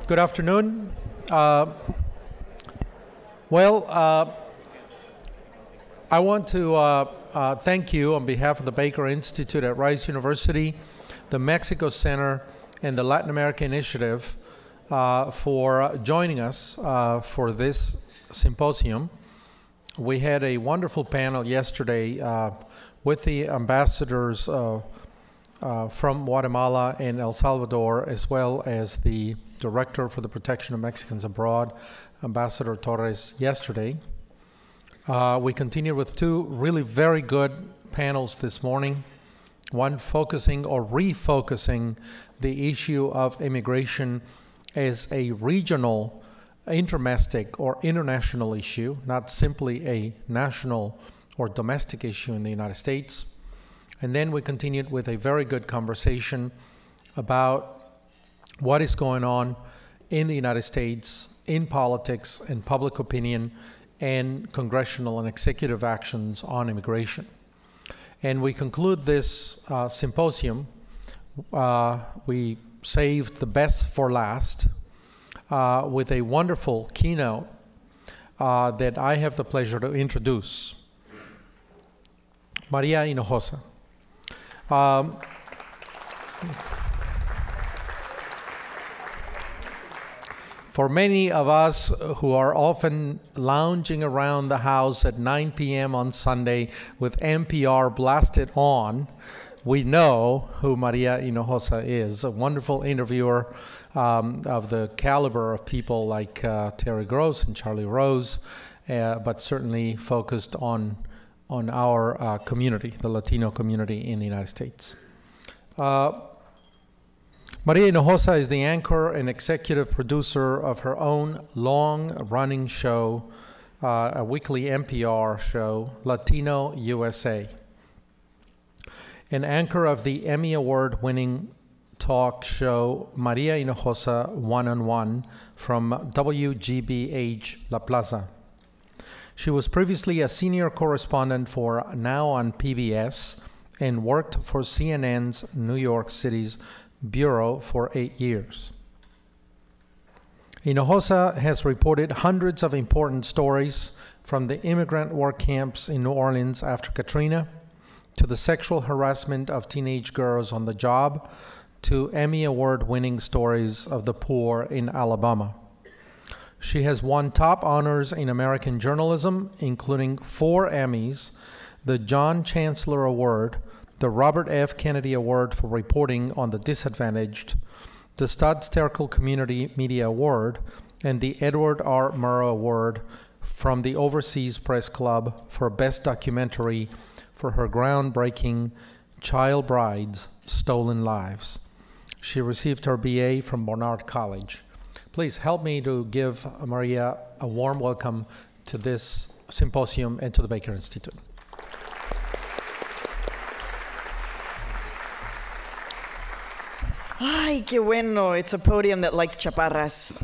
Good afternoon. I want to thank you on behalf of the Baker Institute at Rice University, the Mexico Center, and the Latin America Initiative for joining us for this symposium. We had a wonderful panel yesterday with the ambassadors from Guatemala and El Salvador, as well as the Director for the Protection of Mexicans Abroad, Ambassador Torres, yesterday. We continued with two really very good panels this morning, one focusing or refocusing the issue of immigration as a regional, interdomestic, or international issue, not simply a national or domestic issue in the United States. And then we continued with a very good conversation about what is going on in the United States, in politics and public opinion, and congressional and executive actions on immigration. And we conclude this symposium. We saved the best for last with a wonderful keynote that I have the pleasure to introduce. Maria Hinojosa. For many of us who are often lounging around the house at 9 p.m. on Sunday with NPR blasted on, we know who Maria Hinojosa is, a wonderful interviewer of the caliber of people like Terry Gross and Charlie Rose, but certainly focused on our community, the Latino community in the United States. Maria Hinojosa is the anchor and executive producer of her own long-running show, a weekly NPR show, Latino USA. An anchor of the Emmy Award-winning talk show, Maria Hinojosa One-on-One from WGBH La Plaza. She was previously a senior correspondent for Now on PBS and worked for CNN's New York City's Bureau for 8 years. Hinojosa has reported hundreds of important stories, from the immigrant work camps in New Orleans after Katrina, to the sexual harassment of teenage girls on the job, to Emmy Award-winning stories of the poor in Alabama. She has won top honors in American journalism, including 4 Emmys, the John Chancellor Award, the Robert F. Kennedy Award for Reporting on the Disadvantaged, the Studs Terkel Community Media Award, and the Edward R. Murrow Award from the Overseas Press Club for Best Documentary for her groundbreaking Child Brides, Stolen Lives. She received her BA from Barnard College. Please help me to give Maria a warm welcome to this symposium and to the Baker Institute. Ay, qué bueno. It's a podium that likes chaparras.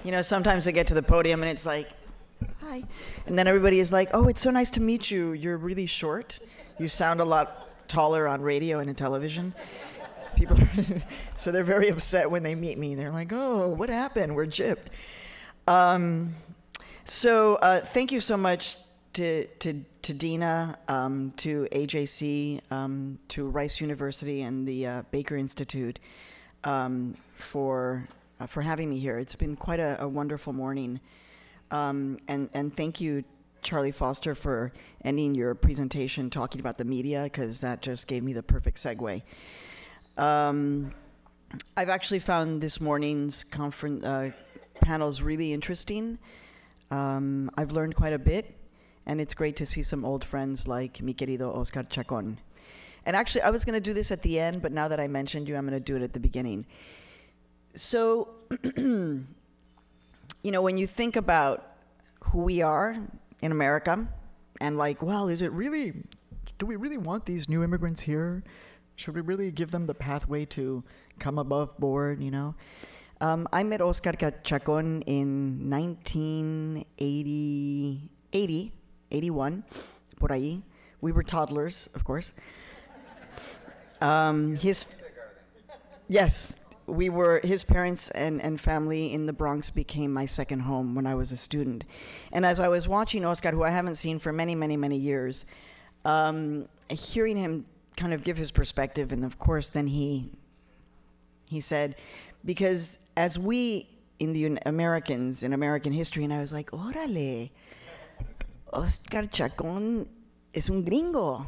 You know, sometimes I get to the podium and it's like, hi. And then everybody is like, oh, it's so nice to meet you. You're really short. You sound a lot taller on radio and in television. People, so they're very upset when they meet me. They're like, oh, what happened? We're gypped. Thank you so much to Dina, to AJC, to Rice University and the Baker Institute for having me here. It's been quite a wonderful morning. And thank you, Charlie Foster, for ending your presentation talking about the media, because that just gave me the perfect segue. I've actually found this morning's panels really interesting. I've learned quite a bit. And it's great to see some old friends like mi querido Oscar Chacon. And actually, I was going to do this at the end, but now that I mentioned you, I'm going to do it at the beginning. So, you know, when you think about who we are in America, and like, well, do we really want these new immigrants here? Should we really give them the pathway to come above board, you know? I met Oscar Chacon in 1981, por ahí. We were toddlers, of course. Yes, his parents and family in the Bronx became my second home when I was a student. And as I was watching Oscar, who I haven't seen for many, many, many years, hearing him kind of give his perspective, and of course then he said, because as we in the Americans, in American history, and I was like, órale, Oscar Chacón es un gringo.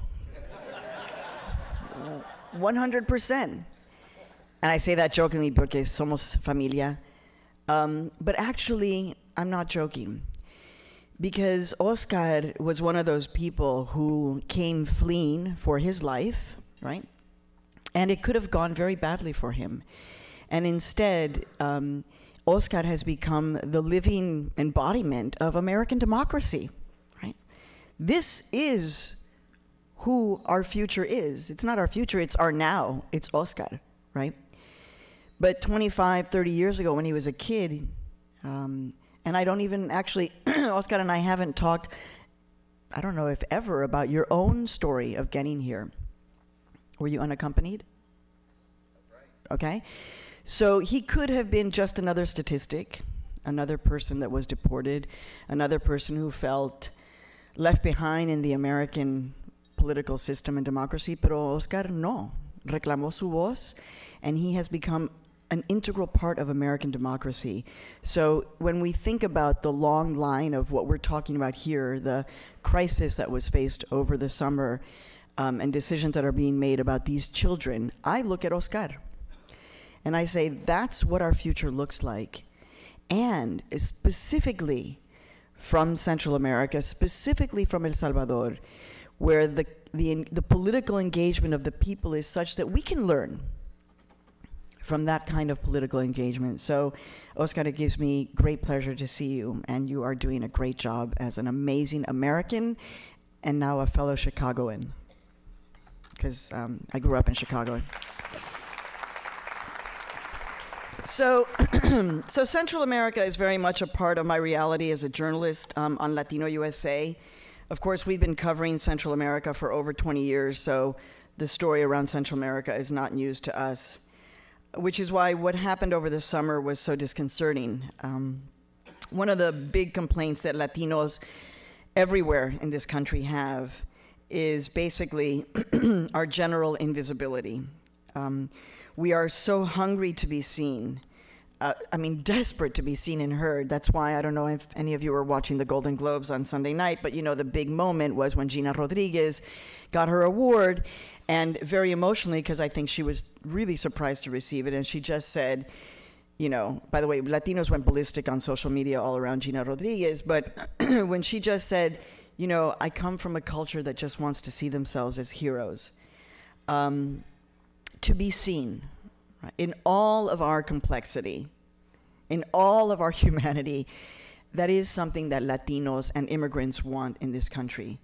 100%. And I say that jokingly porque somos familia. But actually, I'm not joking. Because Oscar was one of those people who came fleeing for his life, right? And it could have gone very badly for him. And instead, Oscar has become the living embodiment of American democracy, right? This is who our future is. It's not our future, it's our now. It's Oscar, right? But 25, 30 years ago when he was a kid, and I don't even actually, Oscar and I haven't talked, I don't know if ever, about your own story of getting here. Were you unaccompanied? Okay. So he could have been just another statistic, another person that was deported, another person who felt left behind in the American political system and democracy, pero Oscar no, reclamó su voz, and he has become an integral part of American democracy. So when we think about the long line of what we're talking about here, the crisis that was faced over the summer, and decisions that are being made about these children, I look at Oscar. And I say, that's what our future looks like. And specifically from Central America, specifically from El Salvador, where the political engagement of the people is such that we can learn from that kind of political engagement. So, Oscar, it gives me great pleasure to see you, and you are doing a great job as an amazing American and now a fellow Chicagoan, because I grew up in Chicago. So, so Central America is very much a part of my reality as a journalist on Latino USA. Of course, we've been covering Central America for over 20 years, so the story around Central America is not news to us, which is why what happened over the summer was so disconcerting. One of the big complaints that Latinos everywhere in this country have is basically our general invisibility. We are so hungry to be seen. I mean, desperate to be seen and heard. That's why, I don't know if any of you were watching the Golden Globes on Sunday night, but you know, the big moment was when Gina Rodriguez got her award, and very emotionally, because I think she was really surprised to receive it, and she just said, you know, by the way, Latinos went ballistic on social media all around Gina Rodriguez, but when she just said, you know, I come from a culture that just wants to see themselves as heroes. To be seen, right, in all of our complexity, in all of our humanity, that is something that Latinos and immigrants want in this country.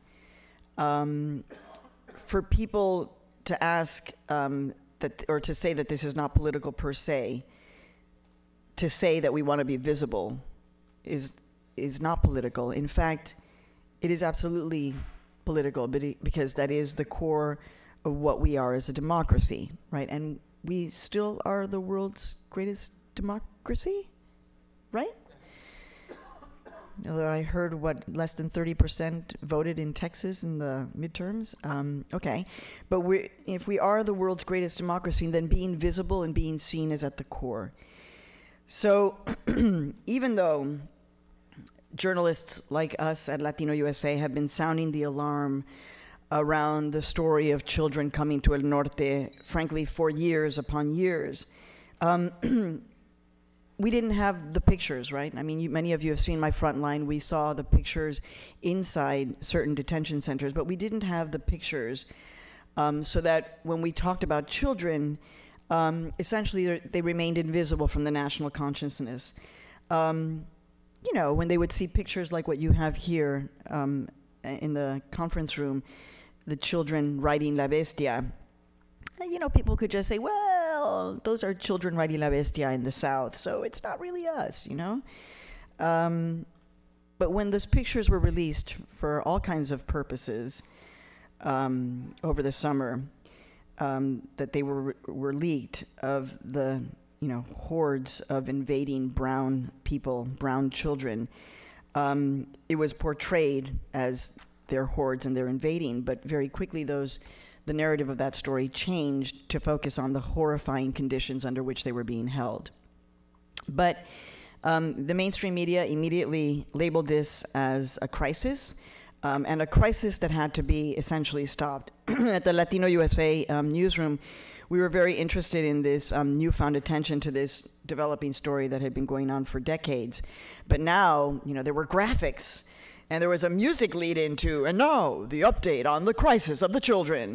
For people to ask that, or to say that this is not political per se, to say that we want to be visible is not political. In fact, it is absolutely political, because that is the core of what we are as a democracy, right? And we still are the world's greatest democracy, right? Although I heard, what, less than 30% voted in Texas in the midterms? Okay, but if we are the world's greatest democracy, then being visible and being seen is at the core. So even though journalists like us at Latino USA have been sounding the alarm around the story of children coming to El Norte, frankly, for years upon years, we didn't have the pictures, right? I mean, many of you have seen my front line. We saw the pictures inside certain detention centers, but we didn't have the pictures so that when we talked about children, essentially they remained invisible from the national consciousness. You know, when they would see pictures like what you have here in the conference room, the children riding La Bestia, you know, people could just say, well, those are children riding La Bestia in the South, so it's not really us, you know? But when those pictures were released for all kinds of purposes over the summer, that they were leaked of the hordes of invading brown people, brown children. It was portrayed as their hordes and they're invading, but very quickly the narrative of that story changed to focus on the horrifying conditions under which they were being held. But the mainstream media immediately labeled this as a crisis, and a crisis that had to be essentially stopped. At the Latino USA newsroom, we were very interested in this newfound attention to this developing story that had been going on for decades. But now, there were graphics, and there was a music lead into, and now the update on the crisis of the children,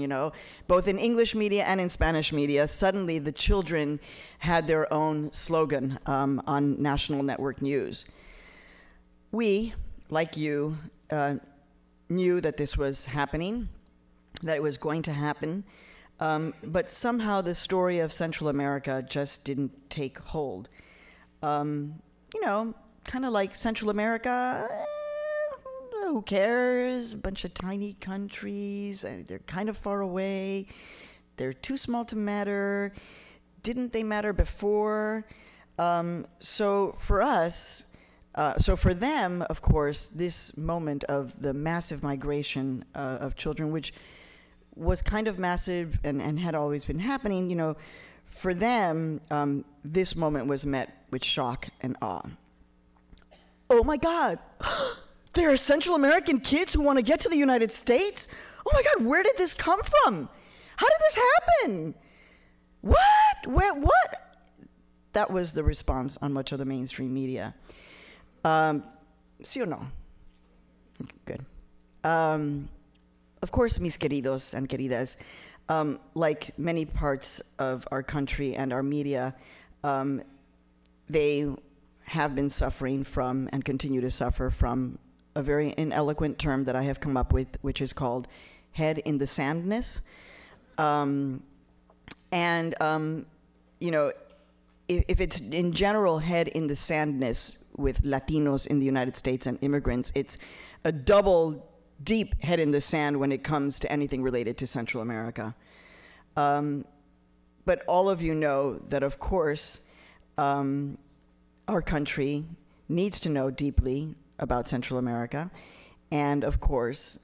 both in English media and in Spanish media. Suddenly the children had their own slogan on national network news. We, like you, knew that this was happening, that it was going to happen, but somehow the story of Central America just didn't take hold. Kind of like Central America, who cares? A bunch of tiny countries, they're kind of far away, they're too small to matter. Didn't they matter before? So for us, for them, of course, this moment of the massive migration of children, which was kind of massive and had always been happening, for them, this moment was met with shock and awe. Oh my God! There are Central American kids who want to get to the United States? Oh my God, where did this come from? How did this happen? What? Where? What? That was the response on much of the mainstream media. Sí o no? Good. Of course, mis queridos and queridas, like many parts of our country and our media, they have been suffering from and continue to suffer from a very ineloquent term that I have come up with, which is called head in the sandness. If it's in general head in the sandness with Latinos in the United States and immigrants, it's a double deep head in the sand when it comes to anything related to Central America. But all of you know that, of course, our country needs to know deeply about Central America. And of course,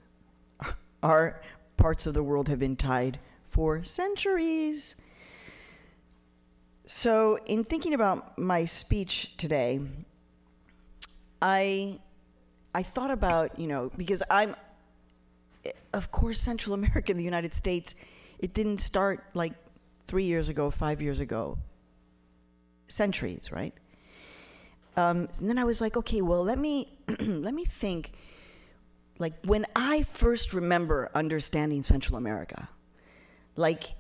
our parts of the world have been tied for centuries. So in thinking about my speech today, I thought about, because of course, Central America and the United States, it didn't start like 3 years ago, 5 years ago, centuries, right? And then I was like, okay, well, let me think, like when I first remember understanding Central America, like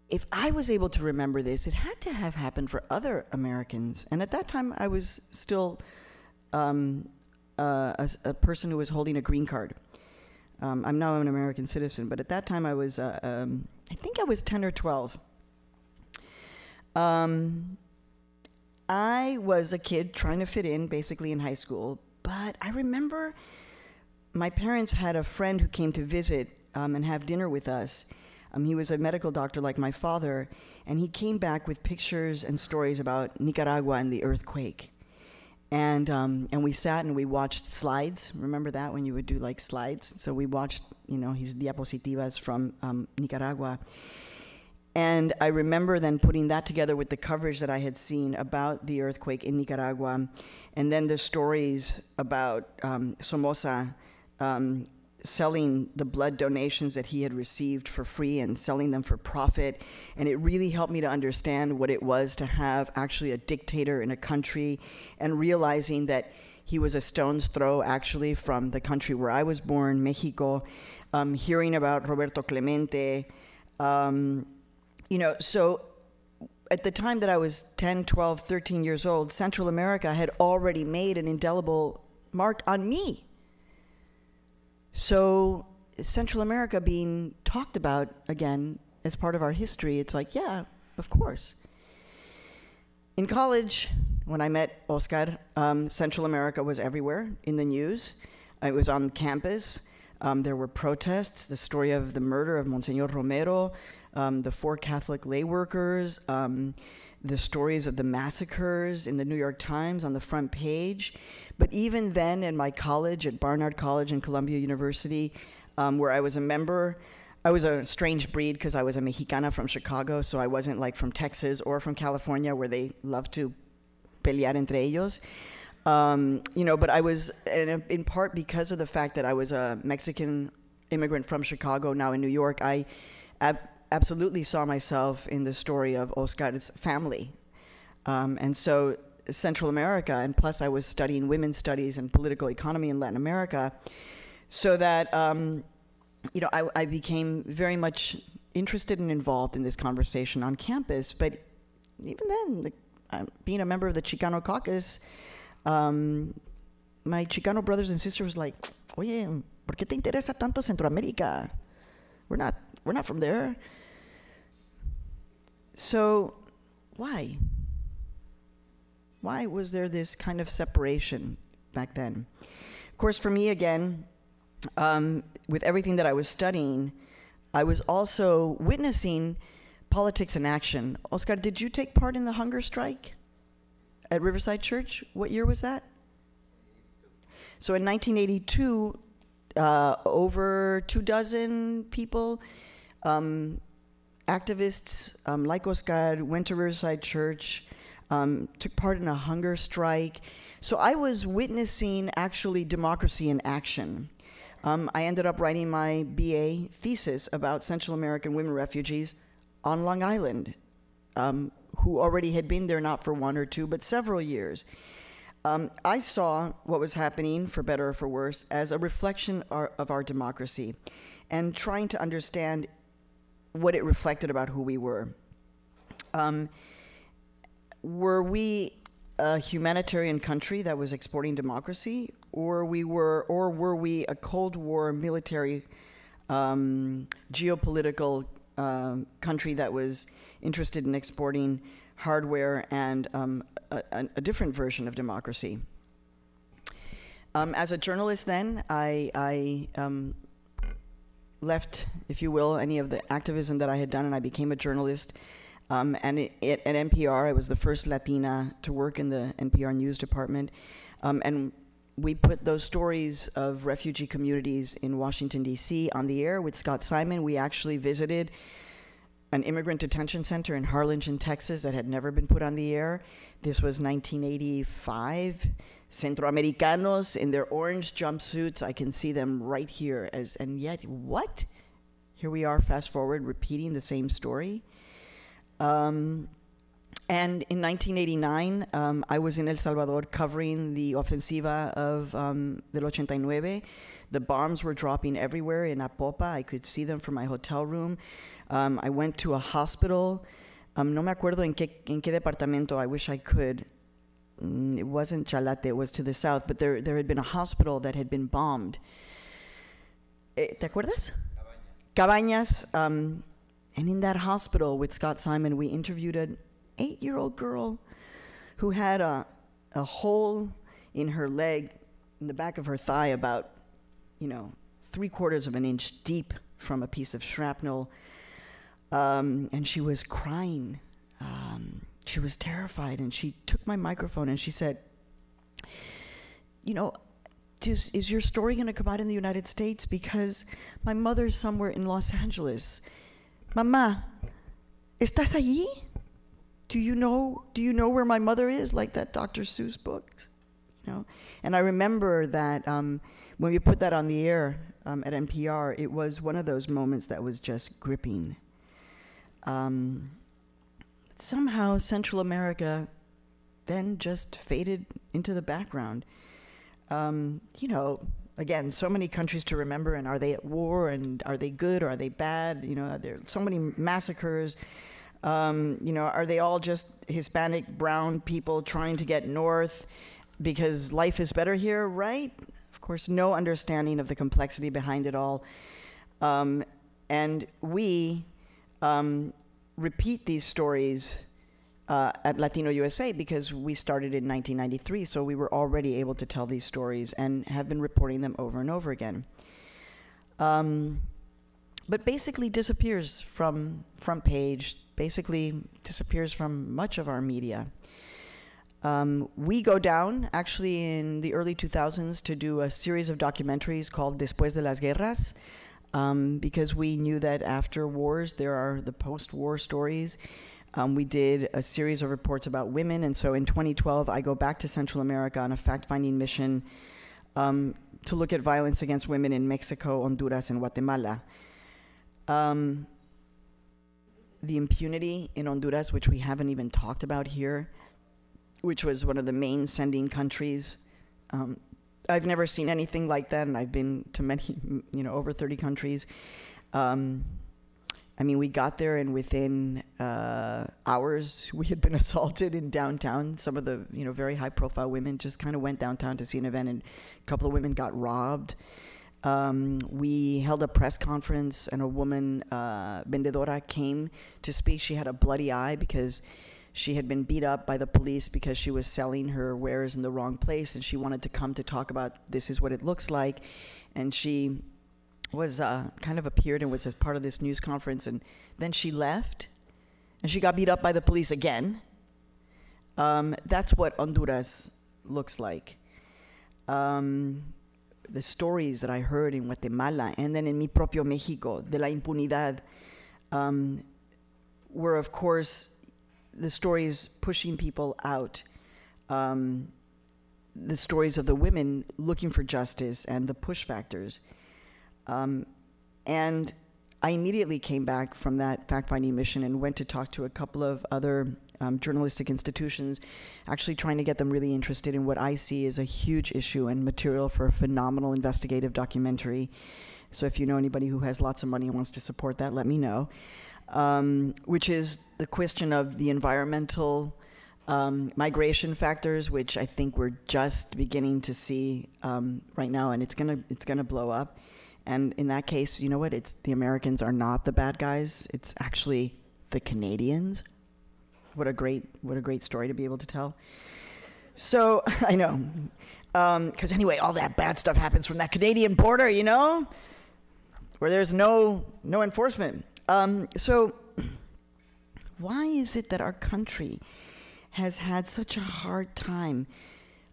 if I was able to remember this, it had to have happened for other Americans. And at that time, I was still a person who was holding a green card. I'm now an American citizen, but at that time I was, I think I was 10 or 12. I was a kid trying to fit in, basically in high school, but I remember my parents had a friend who came to visit and have dinner with us. He was a medical doctor like my father, and he came back with pictures and stories about Nicaragua and the earthquake. And we sat and we watched slides. Remember that, when you would do like slides? So we watched, his diapositivas from Nicaragua. And I remember then putting that together with the coverage that I had seen about the earthquake in Nicaragua, and then the stories about Somoza selling the blood donations that he had received for free and selling them for profit. And it really helped me to understand what it was to have actually a dictator in a country, and realizing that he was a stone's throw actually from the country where I was born, Mexico, hearing about Roberto Clemente. So at the time that I was 10, 12, 13 years old, Central America had already made an indelible mark on me. So Central America being talked about again as part of our history, it's like, yeah, of course. In college, when I met Oscar, Central America was everywhere in the news. It was on campus. There were protests, the story of the murder of Monsignor Romero, the 4 Catholic lay workers, the stories of the massacres in the New York Times on the front page. But even then, in my college, at Barnard College and Columbia University, where I was a member, I was a strange breed because I was a Mexicana from Chicago, so I wasn't like from Texas or from California, where they love to pelear entre ellos. But I was, in part because of the fact that I was a Mexican immigrant from Chicago, now in New York, I absolutely saw myself in the story of Oscar's family. And so Central America, and plus I was studying women's studies and political economy in Latin America, so that, I became very much interested and involved in this conversation on campus. But even then, being a member of the Chicano caucus, my Chicano brothers and sisters was like, oye, ¿por qué te interesa tanto Centroamérica? We're not from there. So why? Why was there this kind of separation back then? Of course, for me, again, with everything that I was studying, I was also witnessing politics in action. Oscar, did you take part in the hunger strike at Riverside Church? What year was that? So in 1982, over 24 people, activists like Oscar, went to Riverside Church, took part in a hunger strike. So I was witnessing actually democracy in action. I ended up writing my BA thesis about Central American women refugees on Long Island, who already had been there not for 1 or 2, but several years. I saw what was happening, for better or for worse, as a reflection of our democracy, and trying to understand what it reflected about who we were. Were we a humanitarian country that was exporting democracy, or were we a Cold War military geopolitical country that was interested in exporting hardware and a different version of democracy? As a journalist then, I left, if you will, any of the activism that I had done, and I became a journalist. And at NPR, I was the first Latina to work in the NPR news department. And we put those stories of refugee communities in Washington, D.C. on the air with Scott Simon. We actually visited an immigrant detention center in Harlingen, Texas, that had never been put on the air. This was 1985. Centroamericanos in their orange jumpsuits. I can see them right here. And yet, what? Here we are, fast forward, repeating the same story. And in 1989, I was in El Salvador covering the ofensiva of del 89. The bombs were dropping everywhere in Apopa. I could see them from my hotel room. I went to a hospital. No me acuerdo en qué departamento. I wish I could. It wasn't Chalate, it was to the south, but there had been a hospital that had been bombed. ¿Te acuerdas? Cabañas. And in that hospital with Scott Simon, we interviewed an 8-year-old girl who had a hole in her leg, in the back of her thigh, about 3/4 of an inch deep from a piece of shrapnel. And she was crying. She was terrified, and she took my microphone and she said, is your story going to come out in the United States? Because my mother's somewhere in Los Angeles. Mamá, ¿estás allí? Do you know where my mother is? Like that Dr. Seuss book, And I remember that when we put that on the air at NPR, it was one of those moments that was just gripping. Somehow Central America then just faded into the background. Again, so many countries to remember, and are they at war, and are they good, or are they bad? There are so many massacres. Are they all just Hispanic, brown people trying to get north because life is better here, right? Of course, no understanding of the complexity behind it all. And we repeat these stories at Latino USA because we started in 1993, so we were already able to tell these stories and have been reporting them over and over again. But basically disappears from front page, basically disappears from much of our media. We go down, actually, in the early 2000s to do a series of documentaries called Después de las Guerras, because we knew that after wars, there are the post-war stories. We did a series of reports about women, and so in 2012, I go back to Central America on a fact-finding mission to look at violence against women in Mexico, Honduras, and Guatemala. The impunity in Honduras, which we haven't even talked about here, which was one of the main sending countries. I've never seen anything like that, and I've been to many, over 30 countries. I mean, we got there, and within hours, we had been assaulted in downtown. Some of the, very high-profile women just kind of went downtown to see an event, and a couple of women got robbed. We held a press conference, and a woman, vendedora, came to speak. She had a bloody eye because she had been beat up by the police because she was selling her wares in the wrong place, and she wanted to come to talk about this is what it looks like. And she was kind of appeared and was as part of this news conference, and then she left, and she got beat up by the police again. That's what Honduras looks like. The stories that I heard in Guatemala and then in mi propio Mexico, de la impunidad, were, of course, the stories pushing people out, the stories of the women looking for justice and the push factors. And I immediately came back from that fact-finding mission and went to talk to a couple of other journalistic institutions, actually trying to get them really interested in what I see as a huge issue and material for a phenomenal investigative documentary. So if you know anybody who has lots of money and wants to support that, let me know. Which is the question of the environmental migration factors, which I think we're just beginning to see right now, and it's gonna blow up. And in that case, you know what? It's the Americans are not the bad guys. It's actually the Canadians. What a great story to be able to tell. So I know, because anyway, all that bad stuff happens from that Canadian border, where there's no enforcement. So why is it that our country has had such a hard time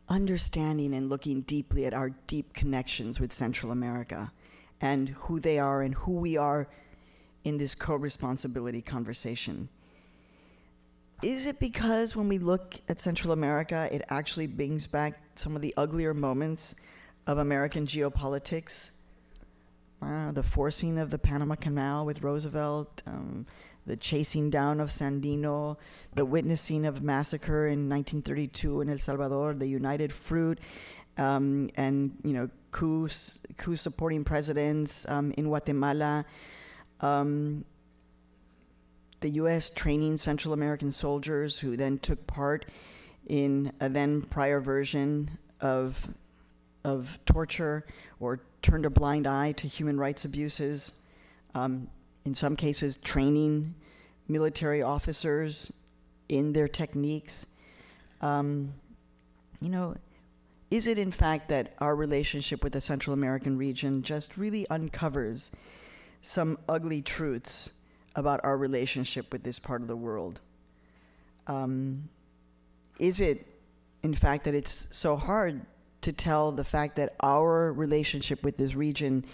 understanding and looking deeply at our deep connections with Central America and who they are and who we are in this co-responsibility conversation? Is it because when we look at Central America, it actually brings back some of the uglier moments of American geopolitics? The forcing of the Panama Canal with Roosevelt, the chasing down of Sandino, the witnessing of massacre in 1932 in El Salvador, the United Fruit, and coup supporting presidents in Guatemala, the U.S. training Central American soldiers who then took part in a then prior version of torture or turned a blind eye to human rights abuses, in some cases training military officers in their techniques. Is it in fact that our relationship with the Central American region just really uncovers some ugly truths about our relationship with this part of the world? Is it in fact that it's so hard to tell the fact that our relationship with this region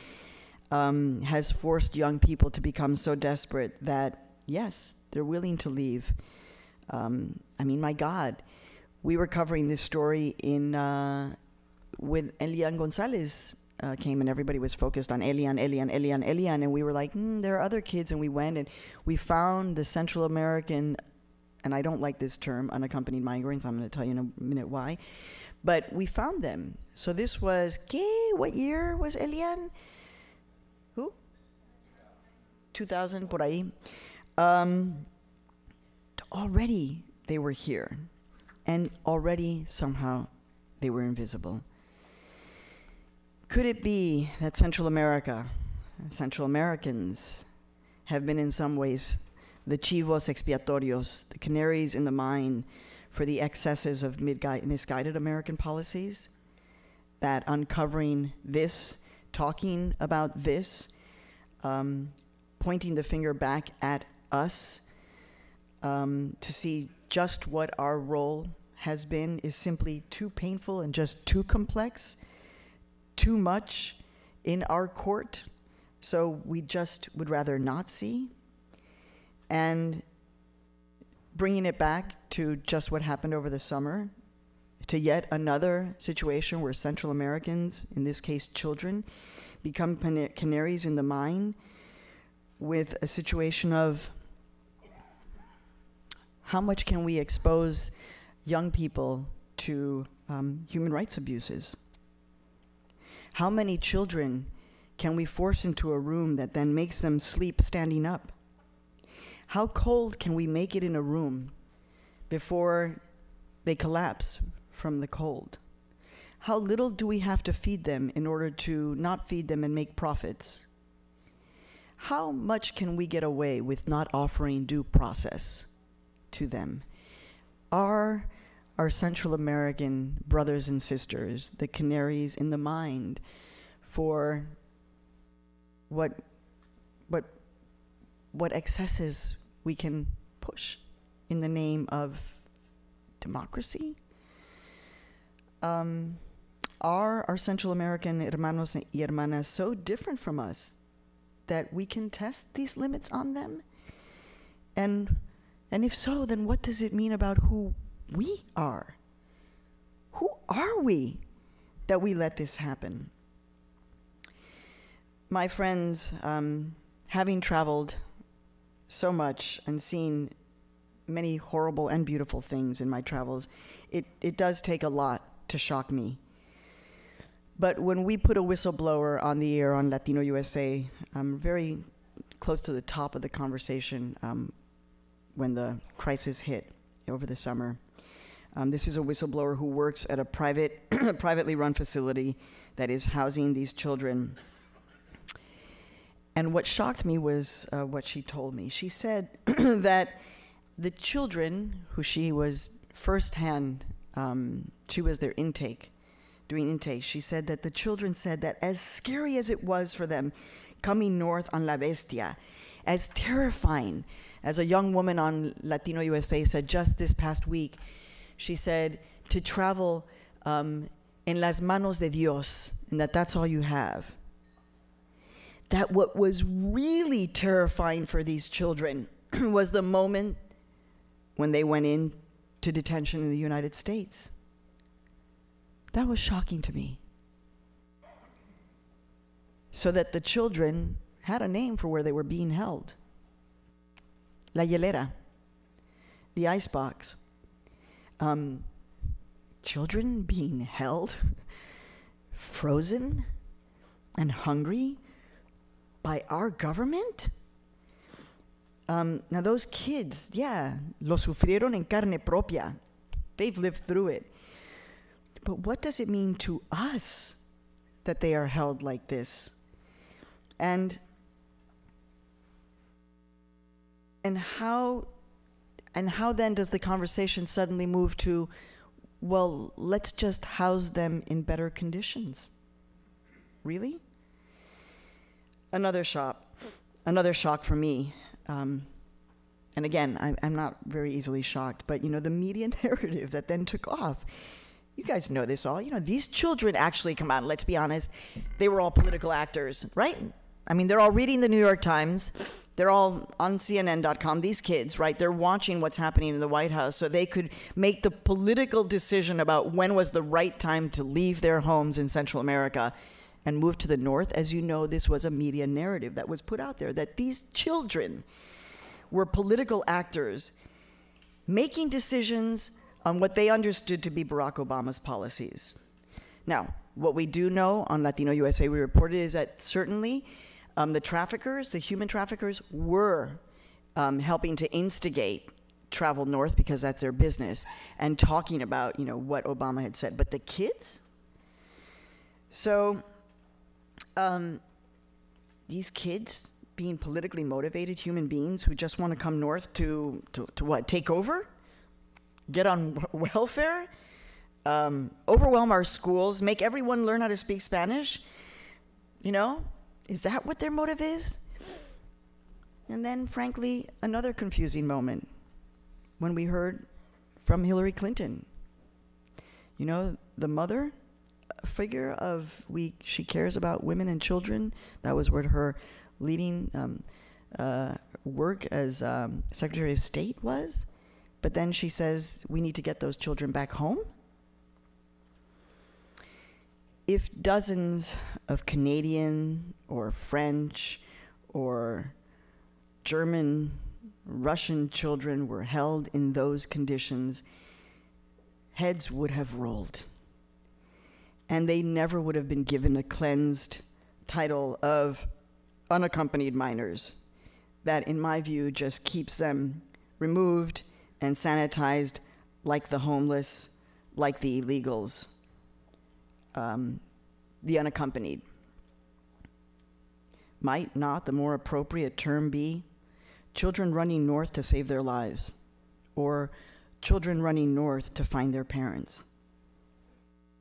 has forced young people to become so desperate that, yes, they're willing to leave? My God, we were covering this story when Elian Gonzalez came, and everybody was focused on Elian, and we were like, there are other kids, and we went and we found the Central American, and I don't like this term, unaccompanied migrants. I'm going to tell you in a minute why. But we found them. So this was, what year was Elian? Who? 2000, por ahí. Already they were here. And already somehow they were invisible. Could it be that Central America, Central Americans, have been in some ways the chivos expiatorios, the canaries in the mine for the excesses of misguided American policies? That uncovering this talking about this, pointing the finger back at us, to see just what our role has been is simply too painful and just too complex, too much in our court, so we just would rather not see. And bringing it back to just what happened over the summer, to yet another situation where Central Americans, in this case children, become canaries in the mine, with a situation of how much can we expose young people to human rights abuses? How many children can we force into a room that then makes them sleep standing up? How cold can we make it in a room before they collapse from the cold? How little do we have to feed them in order to not feed them and make profits? How much can we get away with not offering due process to them? Are our Central American brothers and sisters the canaries in the mine for what excesses we can push in the name of democracy? Are our Central American hermanos y hermanas so different from us that we can test these limits on them? And if so, then what does it mean about who we are? Who are we that we let this happen? My friends, having traveled so much and seen many horrible and beautiful things in my travels, it does take a lot to shock me. But when we put a whistleblower on the air on Latino USA, very close to the top of the conversation when the crisis hit over the summer. This is a whistleblower who works at a privately run facility that is housing these children. And what shocked me was what she told me. She said that the children who she was firsthand, she was their doing intake. She said that the children said that as scary as it was for them coming north on La Bestia, as terrifying as a young woman on Latino USA said just this past week, she said to travel en las manos de Dios, and that's all you have. That what was really terrifying for these children was the moment when they went into detention in the United States. That was shocking to me. So that the children had a name for where they were being held. La hielera, the icebox. Children being held, frozen and hungry by our government? Now those kids, yeah, lo sufrieron en carne propia. They've lived through it. But what does it mean to us that they are held like this? And how then does the conversation suddenly move to, well, let's just house them in better conditions? Really? Another shock for me. And again, I'm not very easily shocked, but the media narrative that then took off. You guys know this all. These children actually, come on, let's be honest, they were all political actors, right? I mean, they're all reading the New York Times. They're all on CNN.com. These kids, right? They're watching what's happening in the White House so they could make the political decision about when was the right time to leave their homes in Central America and move to the north. As you know, this was a media narrative that was put out there, that these children were political actors making decisions on what they understood to be Barack Obama's policies. Now, what we do know on Latino USA, we reported, is that certainly the human traffickers were helping to instigate travel north because that's their business, and talking about, what Obama had said. But the kids? So these kids being politically motivated human beings who just want to come north to what, take over? Get on welfare? Overwhelm our schools? Make everyone learn how to speak Spanish? You know, is that what their motive is? And then, frankly, another confusing moment when we heard from Hillary Clinton. You know, the mother figure of she cares about women and children. That was what her leading work as Secretary of State was. But then she says, we need to get those children back home. If dozens of Canadian or French or German, Russian children were held in those conditions, heads would have rolled. And they never would have been given a cleansed title of unaccompanied minors that, in my view, just keeps them removed and sanitized like the homeless, like the illegals, the unaccompanied. Might not the more appropriate term be children running north to save their lives, or children running north to find their parents?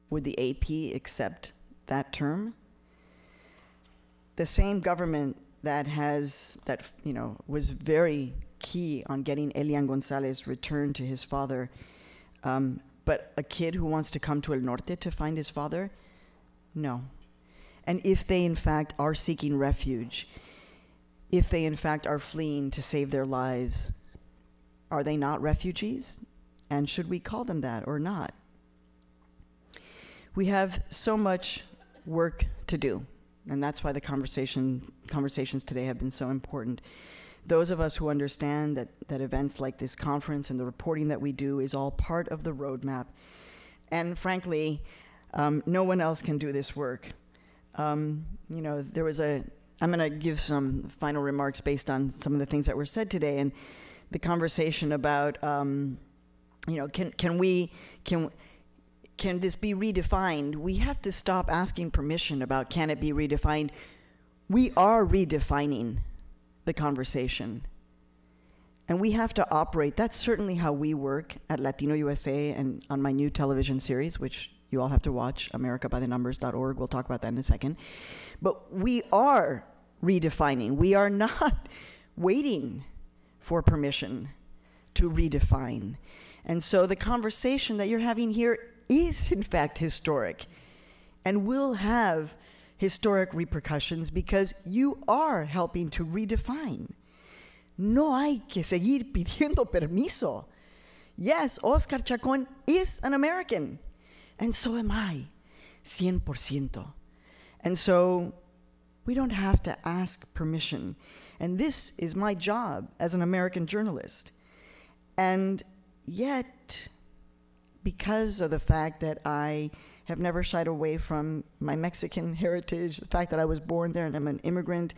Would the AP accept that term? The same government that was very key on getting Elian Gonzalez returned to his father, but a kid who wants to come to El Norte to find his father? No. And if they in fact are seeking refuge, if they in fact are fleeing to save their lives, are they not refugees? And should we call them that or not? We have so much work to do, and that's why the conversations today have been so important. Those of us who understand that events like this conference and the reporting that we do is all part of the roadmap. And frankly, no one else can do this work. You know, I'm gonna give some final remarks based on some of the things that were said today, and the conversation about, you know, can this be redefined? We have to stop asking permission about can it be redefined. We are redefining the conversation. And we have to operate. That's certainly how we work at Latino USA and on my new television series, which you all have to watch, americabythenumbers.org. We'll talk about that in a second. But we are redefining. We are not waiting for permission to redefine. And so the conversation that you're having here is in fact historic and will have historic repercussions because you are helping to redefine. No hay que seguir pidiendo permiso. Yes, Oscar Chacon is an American, and so am I, 100%. And so we don't have to ask permission. And this is my job as an American journalist. And yet, because of the fact that I have never shied away from my Mexican heritage, the fact that I was born there and I'm an immigrant,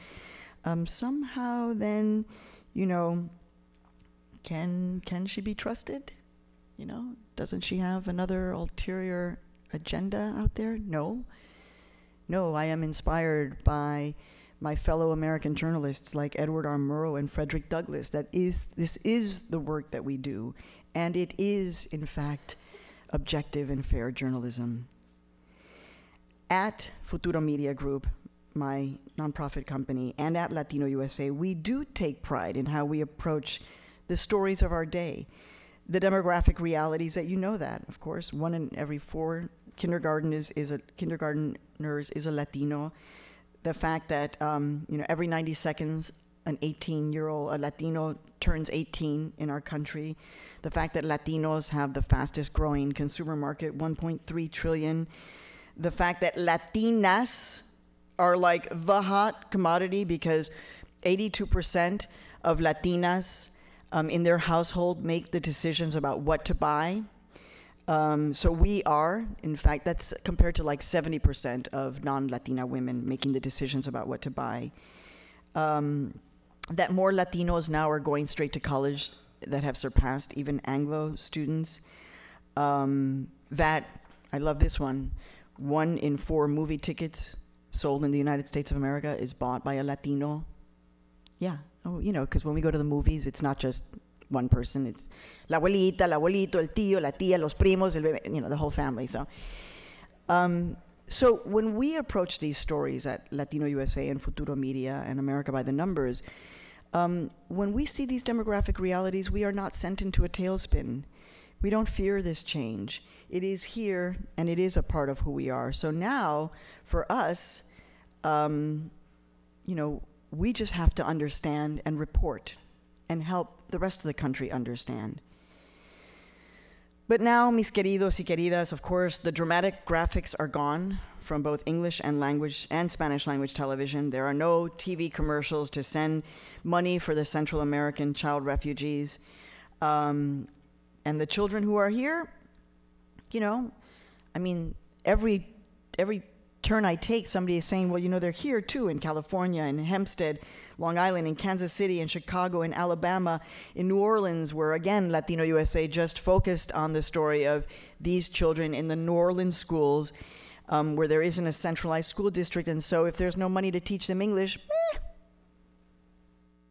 somehow then, you know, can she be trusted? You know, doesn't she have another ulterior agenda out there? No. No, I am inspired by my fellow American journalists like Edward R. Murrow and Frederick Douglass. This is the work that we do, and it is, in fact, objective and fair journalism. At Futuro Media Group, my nonprofit company, and at Latino USA, we do take pride in how we approach the stories of our day. The demographic realities that you know that, of course, 1 in every 4 kindergartners is a Latino. The fact that you know, every 90 seconds an 18-year-old, a Latino, turns 18 in our country. The fact that Latinos have the fastest growing consumer market, 1.3 trillion. The fact that Latinas are like the hot commodity because 82% of Latinas in their household make the decisions about what to buy. So we are, in fact, that's compared to like 70% of non-Latina women making the decisions about what to buy. That more Latinos now are going straight to college that have surpassed even Anglo students. That, I love this one, 1 in 4 movie tickets sold in the United States of America is bought by a Latino. Yeah, oh, you know, because when we go to the movies, it's not just one person, it's la abuelita, el abuelito, el tío, la tía, los primos, el bebé, you know, the whole family. So So when we approach these stories at Latino USA and Futuro Media and America by the Numbers, when we see these demographic realities, we are not sent into a tailspin. We don't fear this change. It is here, and it is a part of who we are. So now, for us, we just have to understand and report and help the rest of the country understand. But now, mis queridos y queridas, of course, the dramatic graphics are gone from both English and Spanish language television. There are no TV commercials to send money for the Central American child refugees. And the children who are here, every turn I take, somebody is saying, well, they're here too, in California, in Hempstead, Long Island, in Kansas City, in Chicago, in Alabama, in New Orleans, where again, Latino USA just focused on the story of these children in the New Orleans schools, where there isn't a centralized school district. And so if there's no money to teach them English,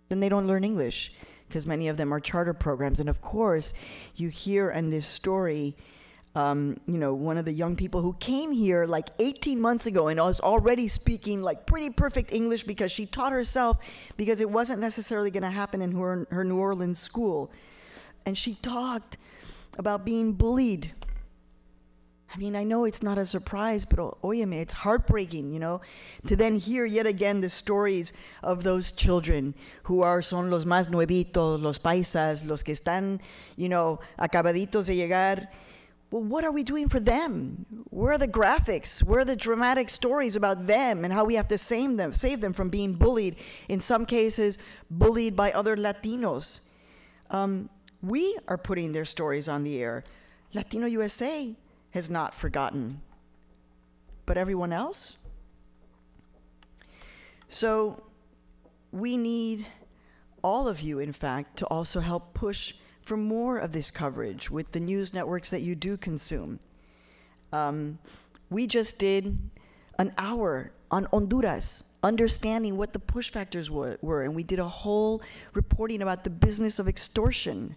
then they don't learn English, because many of them are charter programs. And of course, you hear in this story, one of the young people who came here like 18 months ago and was already speaking like pretty perfect English because she taught herself, because it wasn't necessarily going to happen in her New Orleans school. And she talked about being bullied. I know it's not a surprise, but óyeme, it's heartbreaking, to then hear yet again the stories of those children who son los más nuevitos, los paisas, los que están, acabaditos de llegar. Well, what are we doing for them? Where are the graphics? Where are the dramatic stories about them and how we have to save them from being bullied, in some cases bullied by other Latinos? We are putting their stories on the air. Latino USA has not forgotten. But everyone else? So we need all of you, in fact, to also help push for more of this coverage with the news networks that you do consume. We just did an hour on Honduras, understanding what the push factors were, and we did a whole reporting about the business of extortion,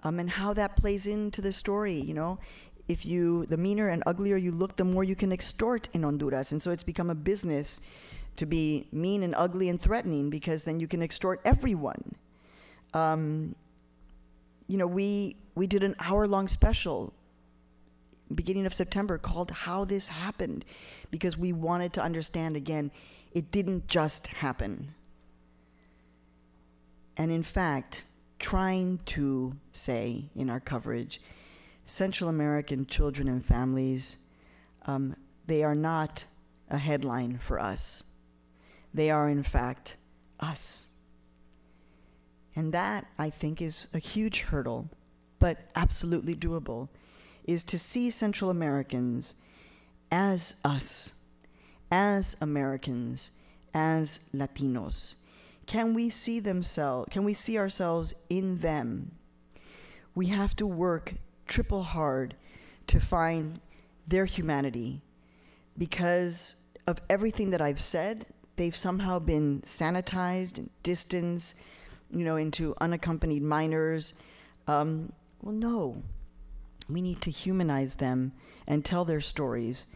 and how that plays into the story. The meaner and uglier you look, the more you can extort in Honduras. And so it's become a business to be mean and ugly and threatening, because then you can extort everyone. We did an hour-long special beginning of September called How This Happened, because we wanted to understand, again, it didn't just happen. And in fact, trying to say in our coverage, Central American children and families, they are not a headline for us. They are, in fact, us. And that, I think, is a huge hurdle, but absolutely doable, is to see Central Americans as us, as Americans, as Latinos. Can we see ourselves in them? We have to work triple hard to find their humanity, because of everything that I've said, they've somehow been sanitized and distanced, into unaccompanied minors. Well, no. We need to humanize them and tell their stories.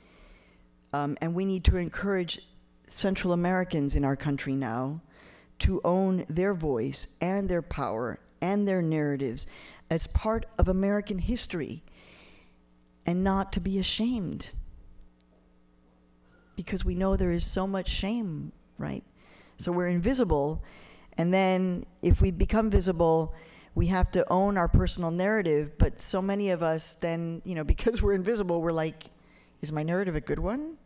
And we need to encourage Central Americans in our country now to own their voice and their power and their narratives as part of American history, and not to be ashamed. Because we know there is so much shame, right? So we're invisible. And then if we become visible, we have to own our personal narrative. But so many of us then, because we're invisible, we're like, is my narrative a good one?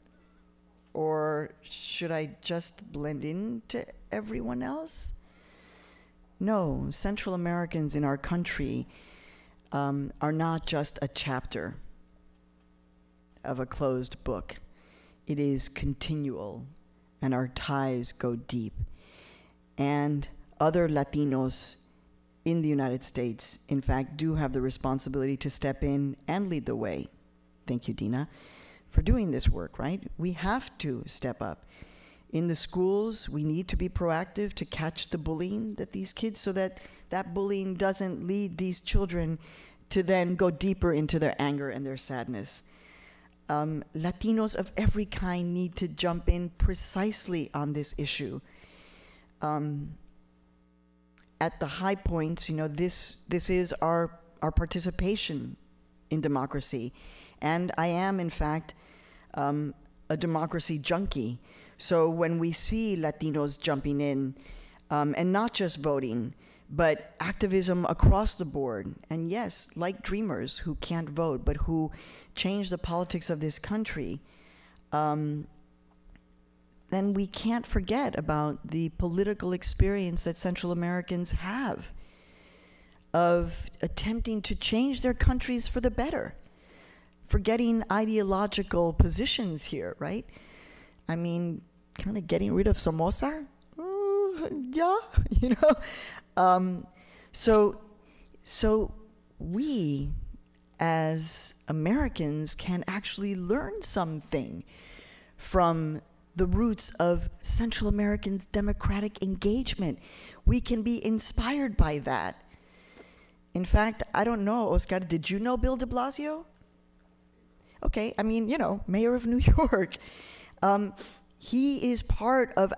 Or should I just blend into everyone else? No, Central Americans in our country are not just a chapter of a closed book. It is continual, and our ties go deep. And other Latinos in the United States, in fact, do have the responsibility to step in and lead the way. Thank you, Dina, for doing this work, right? We have to step up. In the schools, we need to be proactive to catch the bullying that these kids, so that that bullying doesn't lead these children to then go deeper into their anger and their sadness. Latinos of every kind need to jump in precisely on this issue. At the high points, this is our participation in democracy. And I am, in fact, a democracy junkie. So when we see Latinos jumping in, and not just voting, but activism across the board, and yes, like dreamers who can't vote, but who change the politics of this country, then we can't forget about the political experience that Central Americans have of attempting to change their countries for the better, forgetting ideological positions here, right? I mean, kind of getting rid of Somoza, yeah, So we, as Americans, can actually learn something from the roots of Central Americans' democratic engagement. We can be inspired by that. In fact, I don't know, Oscar, did you know Bill de Blasio? Okay, I mean, mayor of New York. He is part of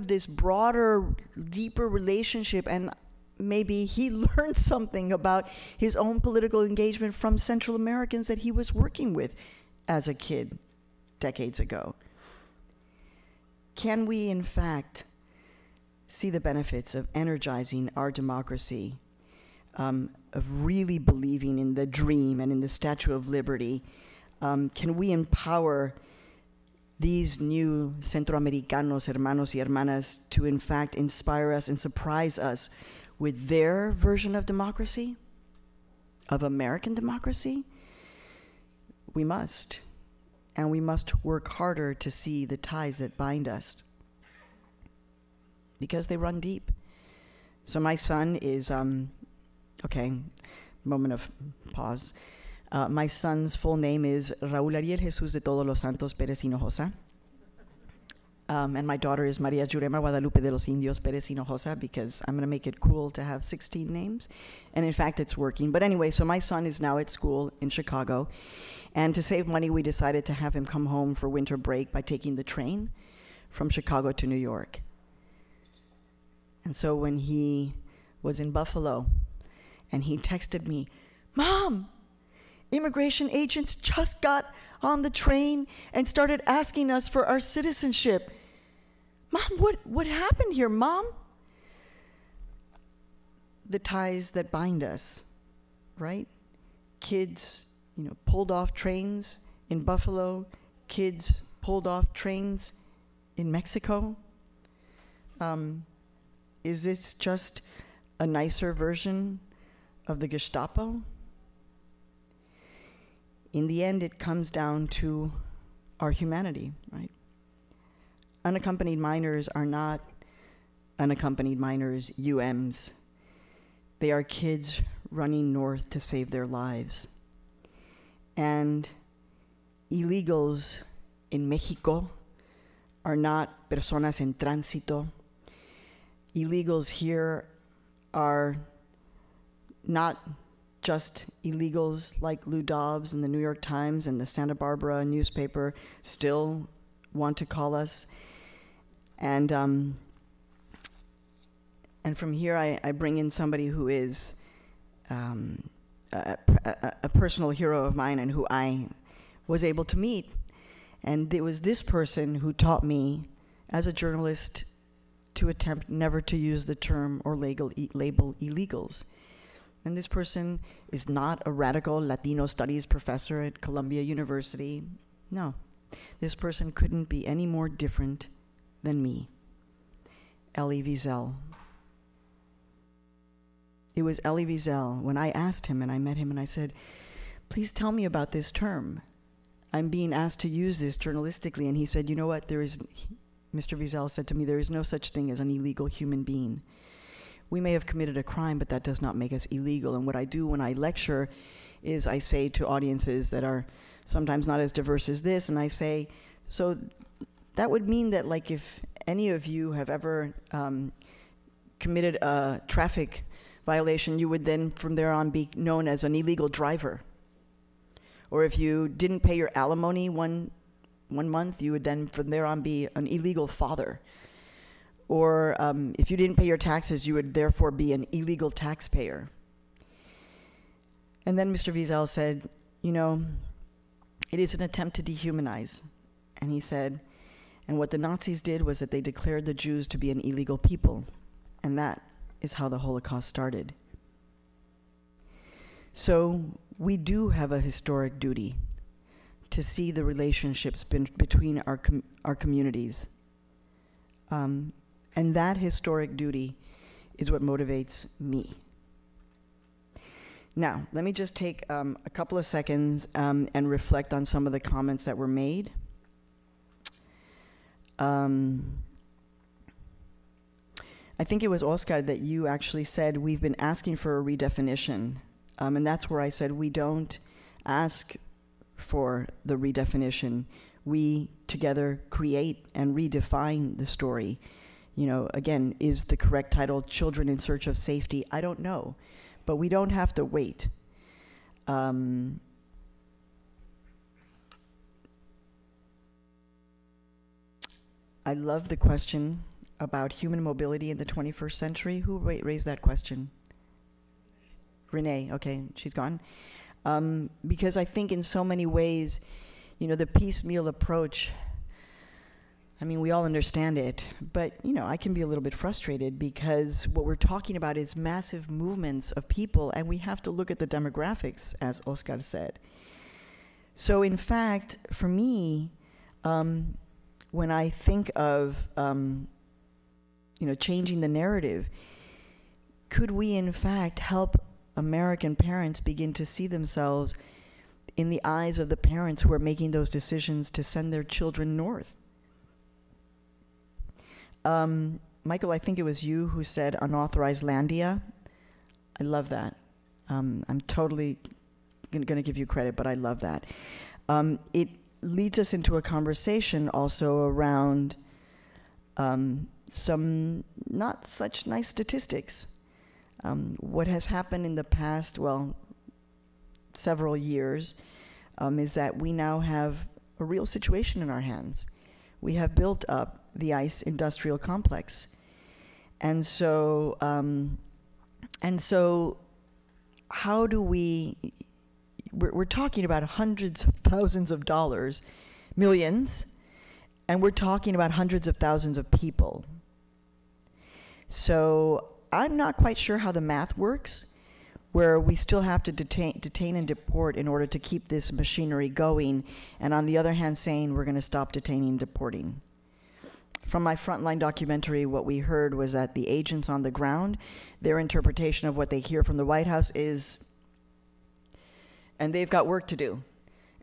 this broader, deeper relationship, and maybe he learned something about his own political engagement from Central Americans that he was working with as a kid decades ago. Can we, in fact, see the benefits of energizing our democracy, of really believing in the dream and in the Statue of Liberty? Can we empower these new Centroamericanos, hermanos y hermanas, to in fact inspire us and surprise us with their version of democracy, of American democracy? We must. And we must work harder to see the ties that bind us, because they run deep. So my son is, okay, moment of pause. My son's full name is Raúl Ariel Jesús de Todos los Santos Pérez Hinojosa. And my daughter is María Jurema Guadalupe de los Indios Pérez Hinojosa, because I'm going to make it cool to have 16 names. And in fact, it's working. But anyway, so my son is now at school in Chicago. And to save money, we decided to have him come home for winter break by taking the train from Chicago to New York. And so when he was in Buffalo, and he texted me, "Mom, immigration agents just got on the train and started asking us for our citizenship. Mom, what happened here, Mom?" The ties that bind us, right? Kids, pulled off trains in Buffalo, kids pulled off trains in Mexico. Is this just a nicer version of the Gestapo? In the end, it comes down to our humanity, right? Unaccompanied minors are not unaccompanied minors, UMs. They are kids running north to save their lives. And illegals in Mexico are not personas en tránsito. Illegals here are not just illegals like Lou Dobbs and the New York Times and the Santa Barbara newspaper still want to call us. And from here, I bring in somebody who is a personal hero of mine and who I was able to meet. And it was this person who taught me, as a journalist, to attempt never to use the term or label illegals. And this person is not a radical Latino studies professor at Columbia University. No, this person couldn't be any more different than me. Elie Wiesel. It was Elie Wiesel when I asked him and I met him and I said, "Please tell me about this term. I'm being asked to use this journalistically." And he said, "You know what, Mr. Wiesel said to me, there is no such thing as an illegal human being. We may have committed a crime, but that does not make us illegal." And what I do when I lecture is I say to audiences that are sometimes not as diverse as this, and I say, so that would mean that, like, if any of you have ever committed a traffic violation, you would then from there on be known as an illegal driver. Or if you didn't pay your alimony one month, you would then from there on be an illegal father. Or if you didn't pay your taxes, you would therefore be an illegal taxpayer. And then Mr. Wiesel said, you know, it is an attempt to dehumanize. And he said, and what the Nazis did was that they declared the Jews to be an illegal people. And that is how the Holocaust started. So we do have a historic duty to see the relationships between our communities. And that historic duty is what motivates me. Now, let me just take a couple of seconds and reflect on some of the comments that were made. I think it was Oscar that you actually said, we've been asking for a redefinition. And that's where I said, we don't ask for the redefinition. We together create and redefine the story. You know, again, is the correct title Children in Search of Safety? I don't know, but we don't have to wait. I love the question about human mobility in the 21st century. Who raised that question? Renee, okay, she's gone. Because I think in so many ways, you know, the piecemeal approach, I mean, we all understand it, but, you know, I can be a little bit frustrated because what we're talking about is massive movements of people, and we have to look at the demographics, as Oscar said. So in fact, for me, when I think of, you know, changing the narrative, could we in fact help American parents begin to see themselves in the eyes of the parents who are making those decisions to send their children north? Michael, I think it was you who said unauthorized landia. I love that. I'm totally going to give you credit, but I love that. It leads us into a conversation also around some not such nice statistics. What has happened in the past, well, several years, is that we now have a real situation in our hands. We have built up the ICE industrial complex. And so how do we're talking about hundreds of thousands of dollars, millions, and we're talking about hundreds of thousands of people. So I'm not quite sure how the math works, where we still have to detain and deport in order to keep this machinery going, and on the other hand saying we're going to stop detaining and deporting. From my Frontline documentary, what we heard was that the agents on the ground, their interpretation of what they hear from the White House is, and they've got work to do.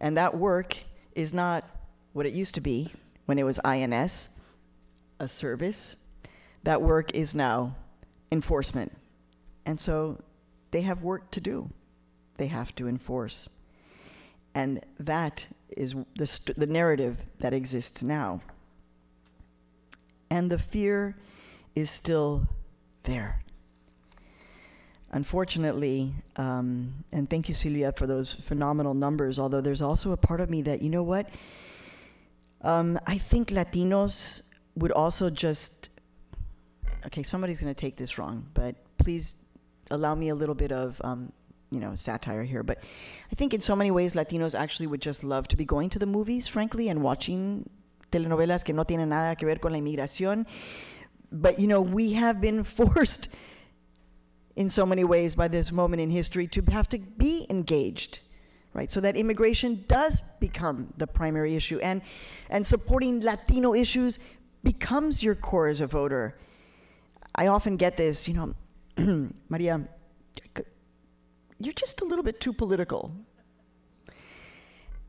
And that work is not what it used to be when it was INS, a service. That work is now enforcement. And so they have work to do. They have to enforce. And that is the narrative that exists now. And the fear is still there. Unfortunately, and thank you, Celia, for those phenomenal numbers, although there's also a part of me that, you know what? I think Latinos would also just, okay, somebody's going to take this wrong, but please allow me a little bit of, you know, satire here. But I think in so many ways, Latinos actually would just love to be going to the movies, frankly, and watching telenovelas que no tienen nada que ver con la inmigración. But, you know, we have been forced in so many ways by this moment in history to have to be engaged, right? So that immigration does become the primary issue, and supporting Latino issues becomes your core as a voter. I often get this, you know, Maria, you're just a little bit too political.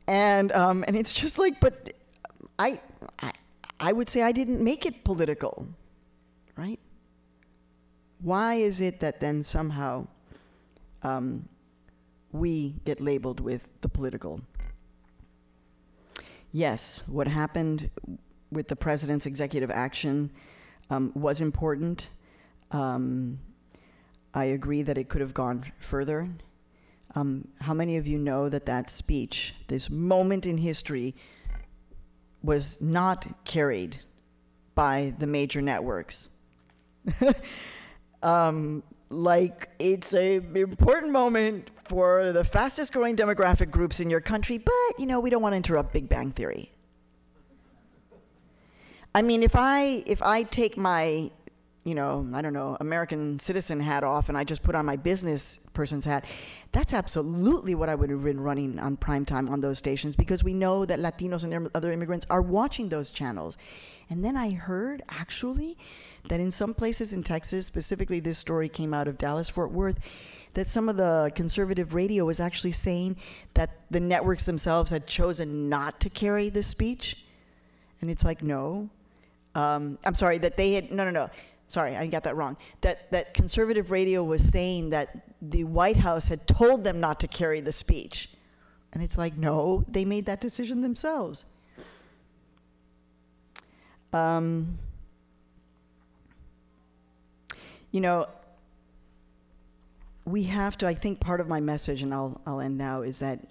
And it's just like, but I would say I didn't make it political, right? Why is it that then somehow we get labeled with the political? Yes, what happened with the president's executive action was important. I agree that it could have gone further. How many of you know that that speech, this moment in history, was not carried by the major networks? Like, it's an important moment for the fastest growing demographic groups in your country, but, you know, we don't want to interrupt Big Bang Theory. I mean, if I take my, you know, I don't know, American citizen hat off and I just put on my business person's hat, that's absolutely what I would have been running on primetime on those stations, because we know that Latinos and other immigrants are watching those channels. And then I heard, actually, that in some places in Texas, specifically this story came out of Dallas-Fort Worth, that some of the conservative radio was actually saying that the networks themselves had chosen not to carry this speech. And it's like, no. I'm sorry, that they had, no. Sorry, I got that wrong. That conservative radio was saying that the White House had told them not to carry the speech. And it's like, no, they made that decision themselves. You know, we have to, I think part of my message, and I'll end now, is that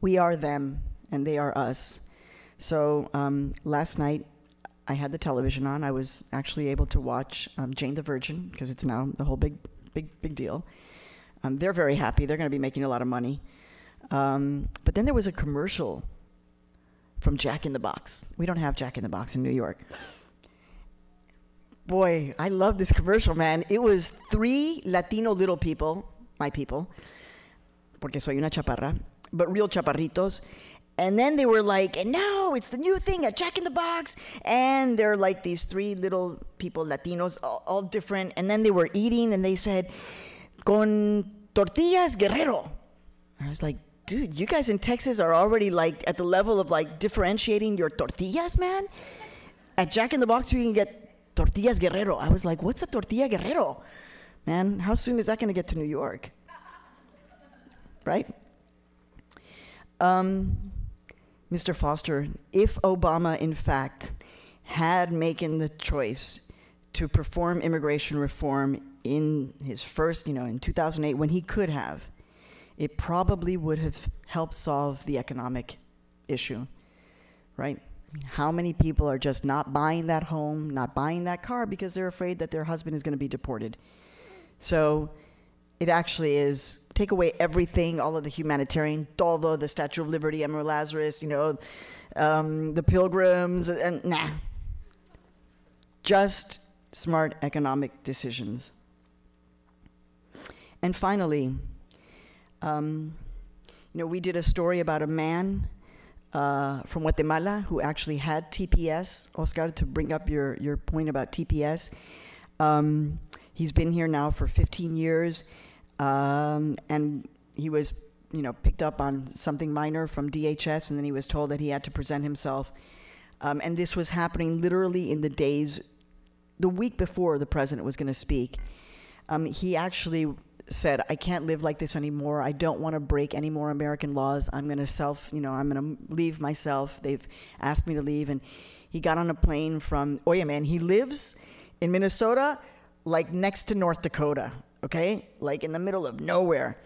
we are them and they are us. So last night, I had the television on. I was actually able to watch Jane the Virgin, because it's now the whole big deal. They're very happy. They're going to be making a lot of money. But then there was a commercial from Jack in the Box. We don't have Jack in the Box in New York. Boy, I love this commercial, man. It was 3 Latino little people, my people, porque soy una chaparra, but real chaparritos. And then they were like, and now it's the new thing at Jack in the Box. And they're like these 3 little people, Latinos, all different. And then they were eating and they said, con tortillas Guerrero. I was like, dude, you guys in Texas are already like at the level of like differentiating your tortillas, man. At Jack in the Box, you can get tortillas Guerrero. I was like, what's a tortilla Guerrero? Man, how soon is that going to get to New York? Right? Mr. Foster, if Obama, in fact, had making the choice to perform immigration reform in his first, in 2008, when he could have, it probably would have helped solve the economic issue, right? How many people are just not buying that home, not buying that car because they're afraid that their husband is going to be deported? So it actually is, take away everything, all of the humanitarian, todo, the Statue of Liberty, Emma Lazarus, the pilgrims, and nah. Just smart economic decisions. And finally, we did a story about a man from Guatemala who actually had TPS. Oscar, to bring up your point about TPS. He's been here now for 15 years. And he was, picked up on something minor from DHS, and then he was told that he had to present himself. And this was happening literally in the week before the president was going to speak. He actually said, I can't live like this anymore. I don't want to break any more American laws. I'm going to I'm going to leave myself. They've asked me to leave. And he got on a plane from, he lives in Minnesota, like next to North Dakota. Okay, like in the middle of nowhere.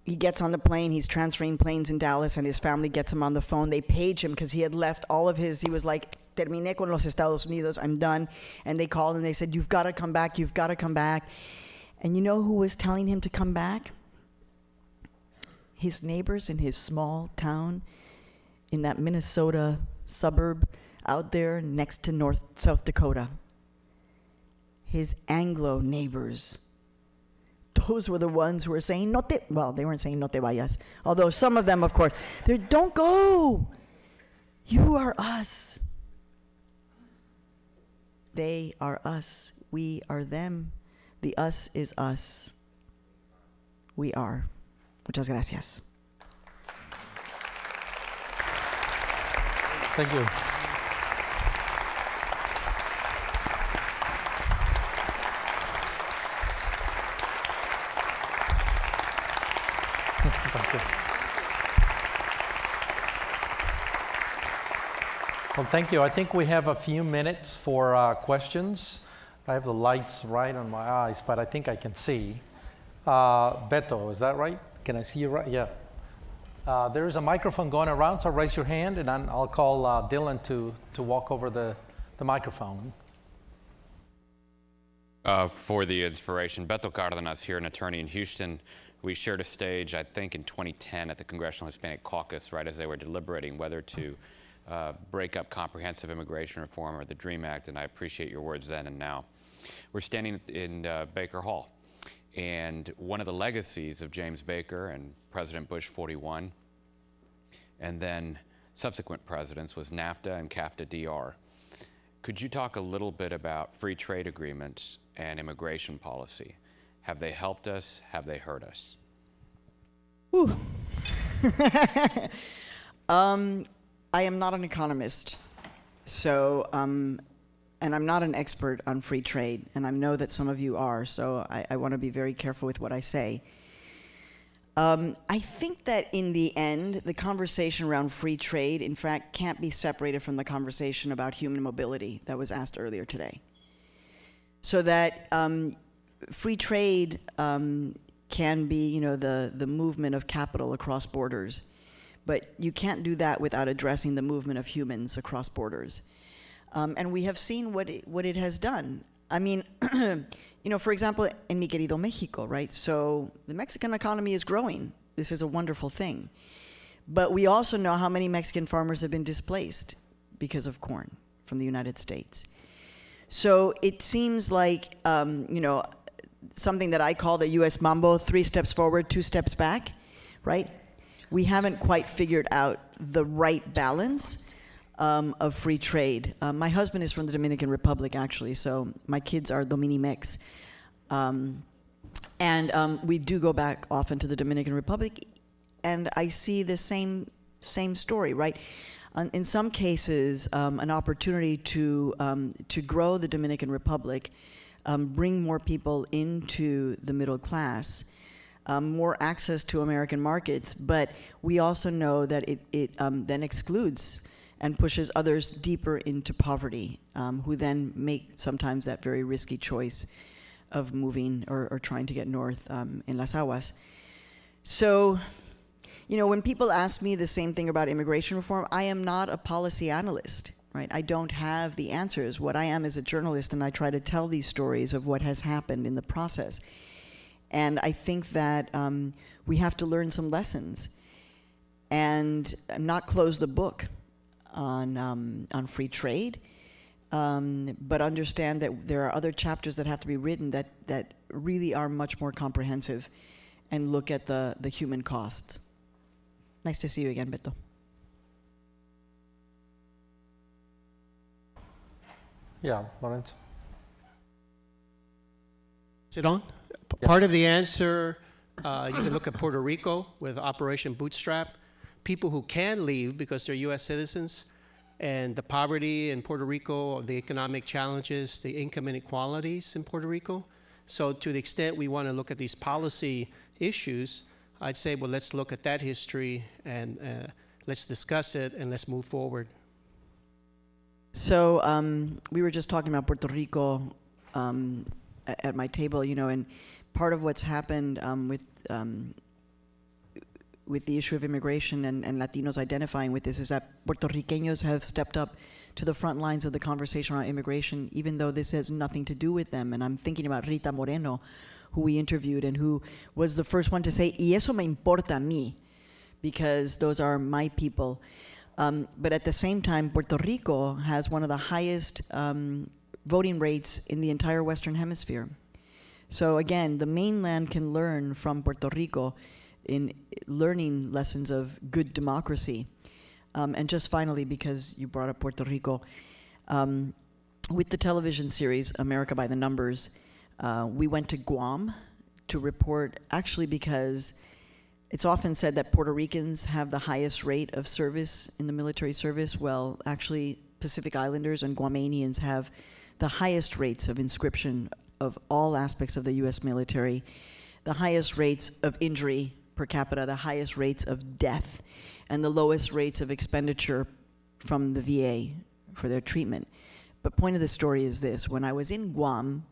He gets on the plane, he's transferring planes in Dallas, and his family gets him on the phone. They page him because he had left all of his, he was like, terminé con los Estados Unidos, I'm done. And they called and they said, you've got to come back, you've got to come back. And you know who was telling him to come back? His neighbors in his small town, in that Minnesota suburb out there next to South Dakota. His Anglo neighbors. Those were the ones who were saying, they weren't saying no te vayas. Although some of them, of course, don't go. You are us. They are us. We are them. The us is us. We are. Muchas gracias. Thank you. Well, thank you. I think we have a few minutes for questions. I have the lights right on my eyes, but I think I can see. Beto, is that right? Can I see you right? Yeah. There is a microphone going around, so raise your hand, and I'll call Dylan to walk over the microphone. For the inspiration, Beto Cardenas here, an attorney in Houston. We shared a stage, I think, in 2010 at the Congressional Hispanic Caucus, right as they were deliberating whether to break up comprehensive immigration reform or the DREAM Act, and I appreciate your words then and now. We're standing in Baker Hall, and one of the legacies of James Baker and President Bush 41, and then subsequent presidents, was NAFTA and CAFTA-DR. Could you talk a little bit about free trade agreements and immigration policy? Have they helped us? Have they hurt us? Ooh. I am not an economist, so, and I'm not an expert on free trade, and I know that some of you are, so I want to be very careful with what I say. I think that in the end, the conversation around free trade, in fact, can't be separated from the conversation about human mobility that was asked earlier today. So that free trade can be, you know, the movement of capital across borders, but you can't do that without addressing the movement of humans across borders. And we have seen what it has done. I mean, you know, for example, in mi querido Mexico, right? So the Mexican economy is growing. This is a wonderful thing. But we also know how many Mexican farmers have been displaced because of corn from the United States. So it seems like, you know, something that I call the U.S. Mambo, 3 steps forward, 2 steps back, right? We haven't quite figured out the right balance of free trade. My husband is from the Dominican Republic, actually, so my kids are Dominimex. And we do go back often to the Dominican Republic, and I see the same story, right? In some cases, an opportunity to grow the Dominican Republic, bring more people into the middle class, more access to American markets, but we also know that it then excludes and pushes others deeper into poverty, who then make sometimes that very risky choice of moving or trying to get north in Las Aguas. So, you know, when people ask me the same thing about immigration reform, I am not a policy analyst, right? I don't have the answers. What I am is a journalist, and I try to tell these stories of what has happened in the process. And I think that we have to learn some lessons and not close the book on free trade, but understand that there are other chapters that have to be written that really are much more comprehensive and look at the human costs. Nice to see you again, Beto. Yeah, Lawrence. Is it on? Yeah. Part of the answer, you can look at Puerto Rico with Operation Bootstrap. People who can leave because they're U.S. citizens, and the poverty in Puerto Rico, the economic challenges, the income inequalities in Puerto Rico. So to the extent we want to look at these policy issues, I'd say, well, let's look at that history and let's discuss it and let's move forward. So we were just talking about Puerto Rico at my table, you know, and part of what's happened with the issue of immigration and Latinos identifying with this is that Puerto Ricanos have stepped up to the front lines of the conversation around immigration, even though this has nothing to do with them. And I'm thinking about Rita Moreno, who we interviewed and who was the first one to say, y eso me importa a mí, because those are my people. But at the same time, Puerto Rico has one of the highest voting rates in the entire Western Hemisphere. So again, the mainland can learn from Puerto Rico in learning lessons of good democracy. And just finally, because you brought up Puerto Rico, with the television series America by the Numbers, we went to Guam to report, actually because it's often said that Puerto Ricans have the highest rate of service in the military service. Well, actually, Pacific Islanders and Guamanians have the highest rates of inscription of all aspects of the U.S. military, the highest rates of injury per capita, the highest rates of death, and the lowest rates of expenditure from the VA for their treatment. But point of the story is this: when I was in Guam,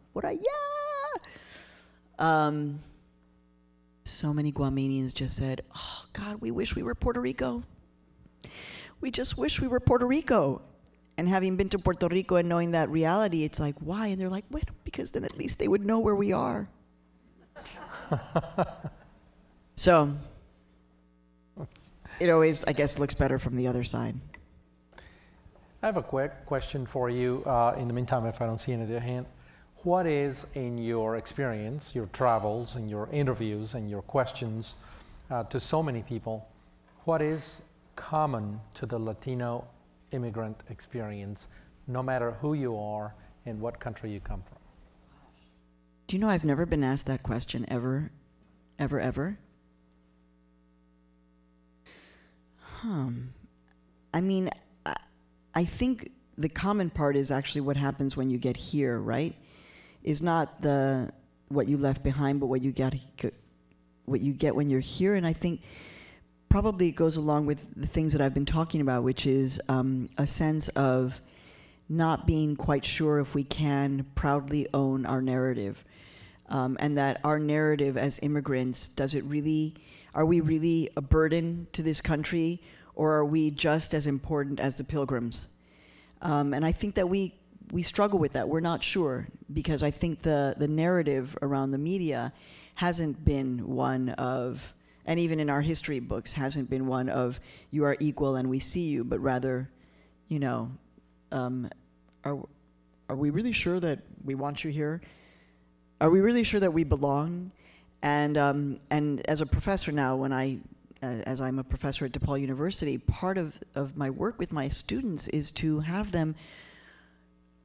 So many Guamanians just said, oh, God, we wish we were Puerto Rico. We just wish we were Puerto Rico. And having been to Puerto Rico and knowing that reality, it's like, why? And they're like, well, because then at least they would know where we are. So it always, I guess, looks better from the other side. I have a quick question for you. In the meantime, if I don't see any of your hand, what is, in your experience, your travels and your interviews and your questions to so many people, what is common to the Latino immigrant experience, no matter who you are and what country you come from? Do you know I've never been asked that question ever, ever, ever? I mean, I think the common part is actually what happens when you get here, right? Is not what you left behind, but what you get when you're here. And I think probably it goes along with the things that I've been talking about, which is a sense of not being quite sure if we can proudly own our narrative, and that our narrative as immigrants, are we really a burden to this country, or are we just as important as the Pilgrims? And I think that we struggle with that. We're not sure, because I think the narrative around the media hasn't been one of, and even in our history books, hasn't been one of, you are equal and we see you, but rather, you know, are we really sure that we want you here? Are we really sure that we belong? And as a professor now, as I'm a professor at DePaul University, part of my work with my students is to have them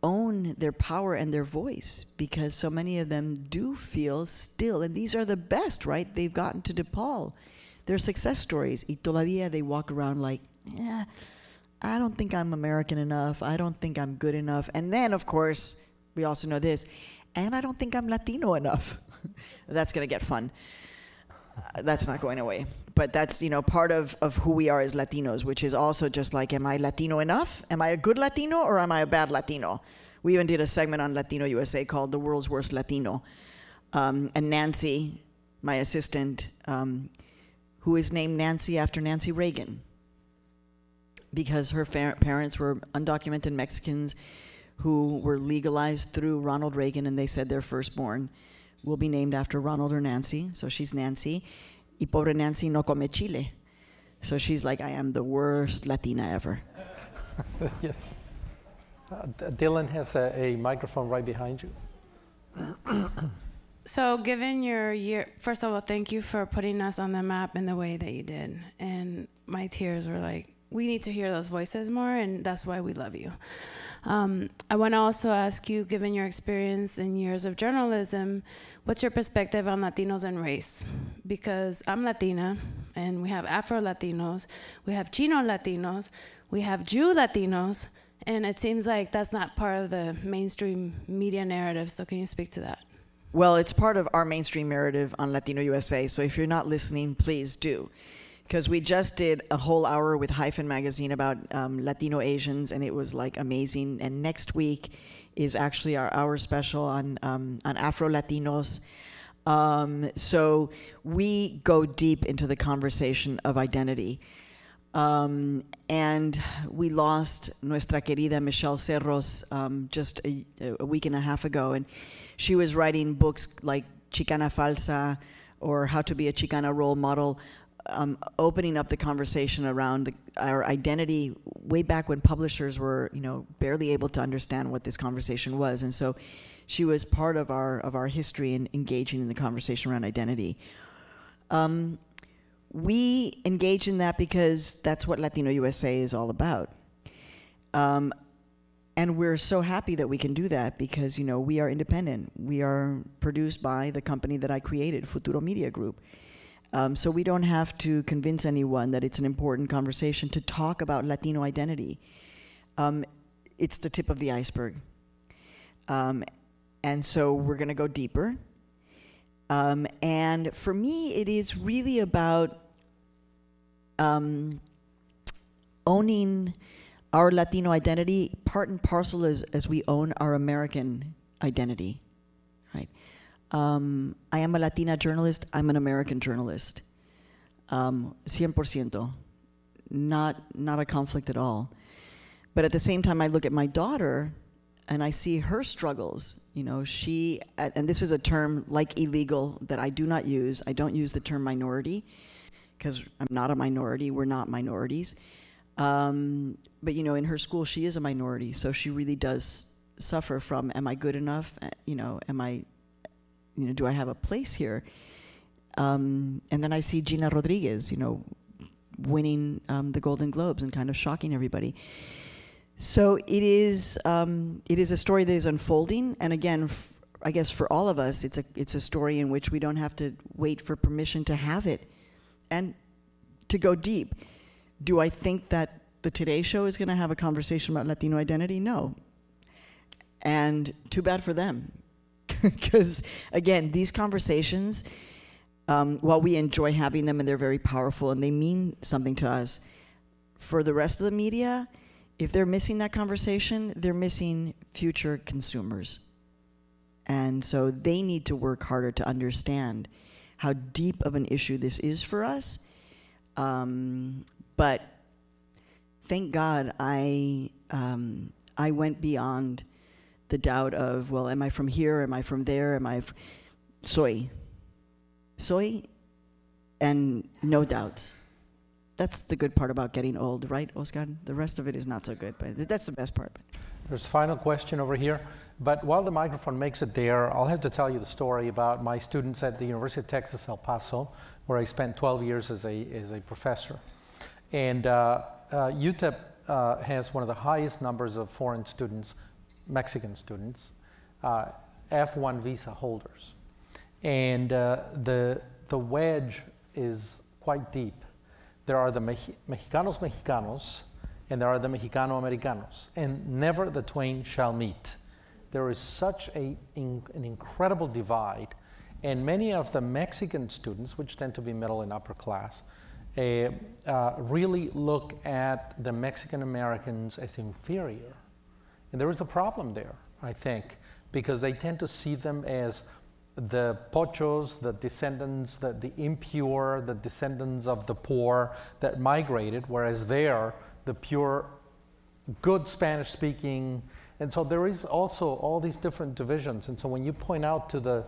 own their power and their voice, because so many of them do feel still, and these are the best, right? They've gotten to DePaul. They're success stories. Y todavía they walk around like, I don't think I'm American enough. I don't think I'm good enough. And then, of course, we also know this, and I don't think I'm Latino enough. That's going to get fun. That's not going away. But that's, you know, part of who we are as Latinos, which is also just like, am I Latino enough? Am I a good Latino, or am I a bad Latino? We even did a segment on Latino USA called The World's Worst Latino. And Nancy, my assistant, who is named Nancy after Nancy Reagan, because her parents were undocumented Mexicans who were legalized through Ronald Reagan, and they said their firstborn will be named after Ronald or Nancy. So she's Nancy. Y pobre Nancy no come chile. So she's like, I am the worst Latina ever. Yes. Dylan has a microphone right behind you. So given your year, first of all, thank you for putting us on the map in the way that you did. And my tears were like, we need to hear those voices more, and that's why we love you. I want to also ask you, given your experience and years of journalism, what's your perspective on Latinos and race? Because I'm Latina, and we have Afro-Latinos, we have Chino Latinos, we have Jew Latinos, and it seems like that's not part of the mainstream media narrative. So can you speak to that? Well, it's part of our mainstream narrative on Latino USA, so if you're not listening, please do. Because we just did a whole hour with Hyphen magazine about Latino Asians, and it was like amazing. And next week is actually our hour special on Afro Latinos. So we go deep into the conversation of identity. And we lost nuestra querida Michelle Cerros just a week and a half ago, and she was writing books like Chicana Falsa or How to Be a Chicana Role Model, opening up the conversation around our identity way back when publishers were, you know, barely able to understand what this conversation was. And so she was part of our history in engaging in the conversation around identity. We engage in that because that's what Latino USA is all about. And we're so happy that we can do that because, you know, we are independent. We are produced by the company that I created, Futuro Media Group. So we don't have to convince anyone that it's an important conversation to talk about Latino identity. It's the tip of the iceberg. And so we're going to go deeper. And for me, it is really about owning our Latino identity part and parcel as we own our American identity, right? I am a Latina journalist. I'm an American journalist. 100%. Not a conflict at all. But at the same time, I look at my daughter and I see her struggles. You know, she, and this is a term like illegal that I do not use. I don't use the term minority because I'm not a minority. We're not minorities. But, you know, in her school, she is a minority. So she really does suffer from, am I good enough? You know, do I have a place here? And then I see Gina Rodriguez, you know, winning the Golden Globes and kind of shocking everybody. So it is a story that is unfolding, and again, I guess for all of us, it's a story in which we don't have to wait for permission to have it, and to go deep. Do I think that the Today Show is going to have a conversation about Latino identity? No, and too bad for them, because again, these conversations, while we enjoy having them and they're very powerful and they mean something to us, for the rest of the media, if they're missing that conversation, they're missing future consumers. And so they need to work harder to understand how deep of an issue this is for us. But thank God I went beyond the doubt of, well, am I from here? Am I from there? Soy, and no doubts. That's the good part about getting old, right, Oscar? The rest of it is not so good, but that's the best part. There's a final question over here. But while the microphone makes it there, I'll have to tell you the story about my students at the University of Texas, El Paso, where I spent 12 years as a professor. And UTEP has one of the highest numbers of foreign students, Mexican students, F1 visa holders. And the wedge is quite deep. There are the Mexicanos, and there are the Mexicano-Americanos, and never the twain shall meet. There is such an incredible divide, and many of the Mexican students, which tend to be middle and upper class, really look at the Mexican Americans as inferior. And there is a problem there, I think, because they tend to see them as the pochos, the descendants, the impure, the descendants of the poor that migrated, whereas they're the pure, good Spanish-speaking. And so there is also all these different divisions. And so when you point out to the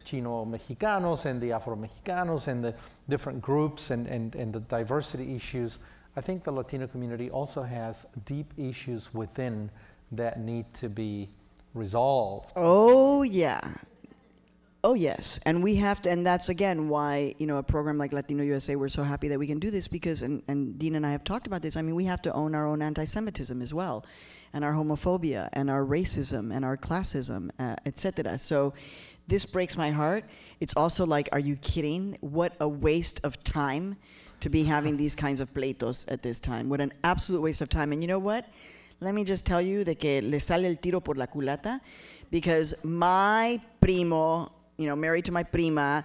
Chino-Mexicanos and the Afro-Mexicanos and the different groups and the diversity issues, I think the Latino community also has deep issues within that need to be resolved. Oh, yeah. Oh, yes. And we have to, and that's again why, you know, a program like Latino USA, we're so happy that we can do this because, and Dean and I have talked about this, I mean, we have to own our own anti-Semitism as well, and our homophobia, and our racism, and our classism, etc. So this breaks my heart. It's also like, are you kidding? What a waste of time to be having these kinds of pleitos at this time. What an absolute waste of time. And you know what? Let me just tell you de que le sale el tiro por la culata, because my primo, you know, married to my prima,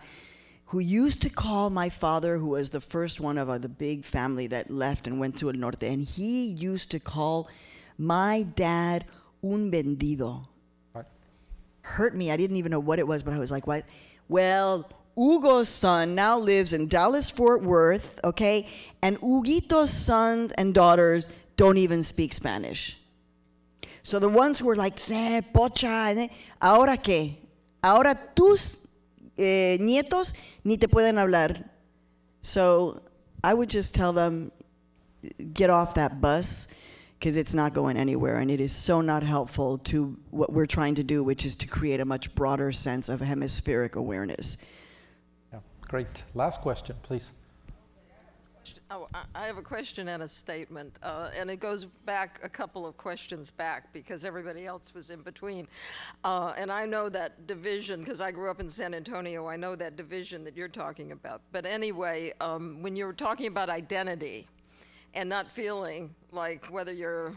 who used to call my father, who was the first one of the big family that left and went to El Norte, and he used to call my dad un vendido. Right. Hurt me. I didn't even know what it was, but I was like, what? Well, Hugo's son now lives in Dallas-Fort Worth, okay? And Huguito's sons and daughters don't even speak Spanish. So the ones who were like, pocha, ¿ahora qué? Ahora tus nietos ni te pueden hablar. So I would just tell them, get off that bus, because it's not going anywhere, and it is so not helpful to what we're trying to do, which is to create a much broader sense of hemispheric awareness. Yeah, great. Last question, please. Oh, I have a question and a statement, and it goes back a couple of questions back because everybody else was in between. And I know that division, because I grew up in San Antonio, I know that division that you're talking about. But anyway, when you're talking about identity and not feeling like whether you're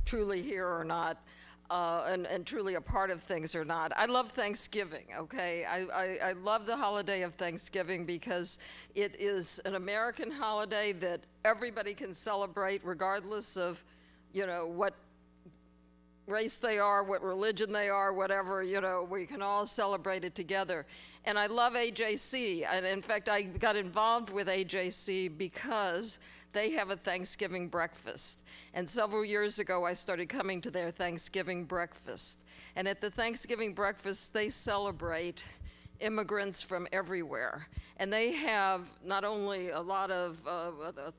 truly here or not, and truly a part of things or not. I love Thanksgiving, okay? I love the holiday of Thanksgiving because it is an American holiday that everybody can celebrate regardless of, you know, race they are, what religion they are, whatever, you know, we can all celebrate it together. And I love AJC, and in fact, I got involved with AJC because they have a Thanksgiving breakfast. And several years ago, I started coming to their Thanksgiving breakfast. And at the Thanksgiving breakfast, they celebrate immigrants from everywhere. And they have not only a lot of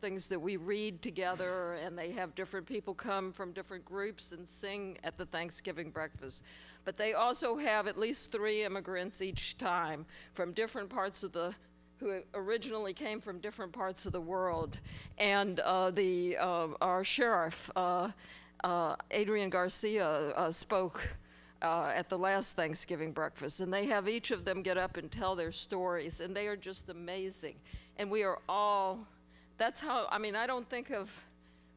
things that we read together, and they have different people come from different groups and sing at the Thanksgiving breakfast, but they also have at least 3 immigrants each time from different parts of who originally came from different parts of the world. And our sheriff, Adrian Garcia, spoke at the last Thanksgiving breakfast, and they have each of them get up and tell their stories, and they are just amazing. And we are all, that's how, I mean, I don't think of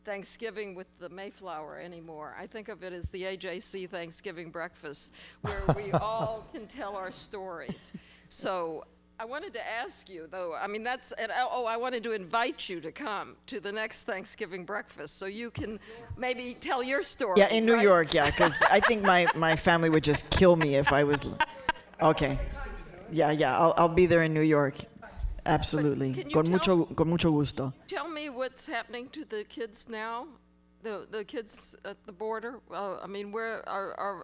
Thanksgiving with the Mayflower anymore. I think of it as the AJC Thanksgiving breakfast, where we all can tell our stories. So I wanted to ask you, though, I mean, I wanted to invite you to come to the next Thanksgiving breakfast so you can maybe tell your story. Yeah, in New right? York, yeah, because I think my family would just kill me if I was. Okay. Yeah, I'll be there in New York. Absolutely. Can you Con mucho gusto. tell me what's happening to the kids now? The kids at the border? I mean,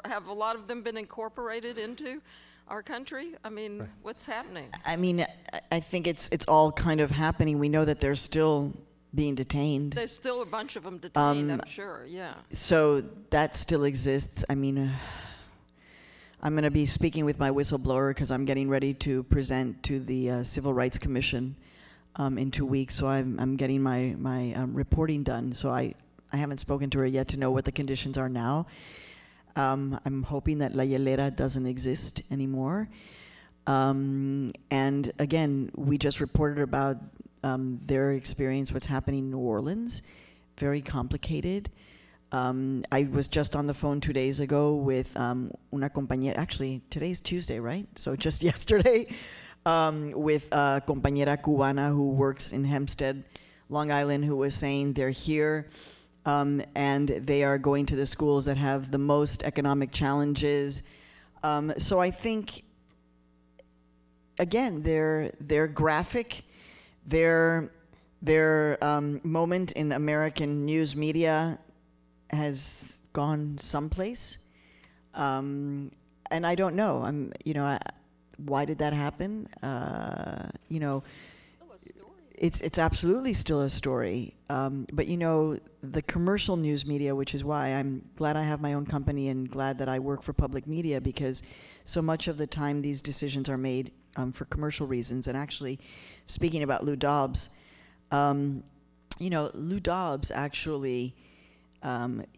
have a lot of them been incorporated into our country? I mean, what's happening? I mean, I think it's all kind of happening. We know that they're still being detained. There's still a bunch of them detained, I'm sure, yeah. So that still exists. I mean, I'm going to be speaking with my whistleblower because I'm getting ready to present to the Civil Rights Commission in 2 weeks. So I'm getting my reporting done. So I haven't spoken to her yet to know what the conditions are now. I'm hoping that La Hielera doesn't exist anymore. And again, we just reported about their experience, what's happening in New Orleans. Very complicated. I was just on the phone 2 days ago with una compañera, actually today's Tuesday, right? So just yesterday, with a compañera cubana who works in Hempstead, Long Island, who was saying they're here and they are going to the schools that have the most economic challenges. So I think, again, they're graphic, their moment in American news media has gone someplace, and I don't know. Why did that happen? It's absolutely still a story. But the commercial news media, which is why I'm glad I have my own company and glad that I work for public media, because so much of the time these decisions are made for commercial reasons. And actually, speaking about Lou Dobbs, Lou Dobbs actually.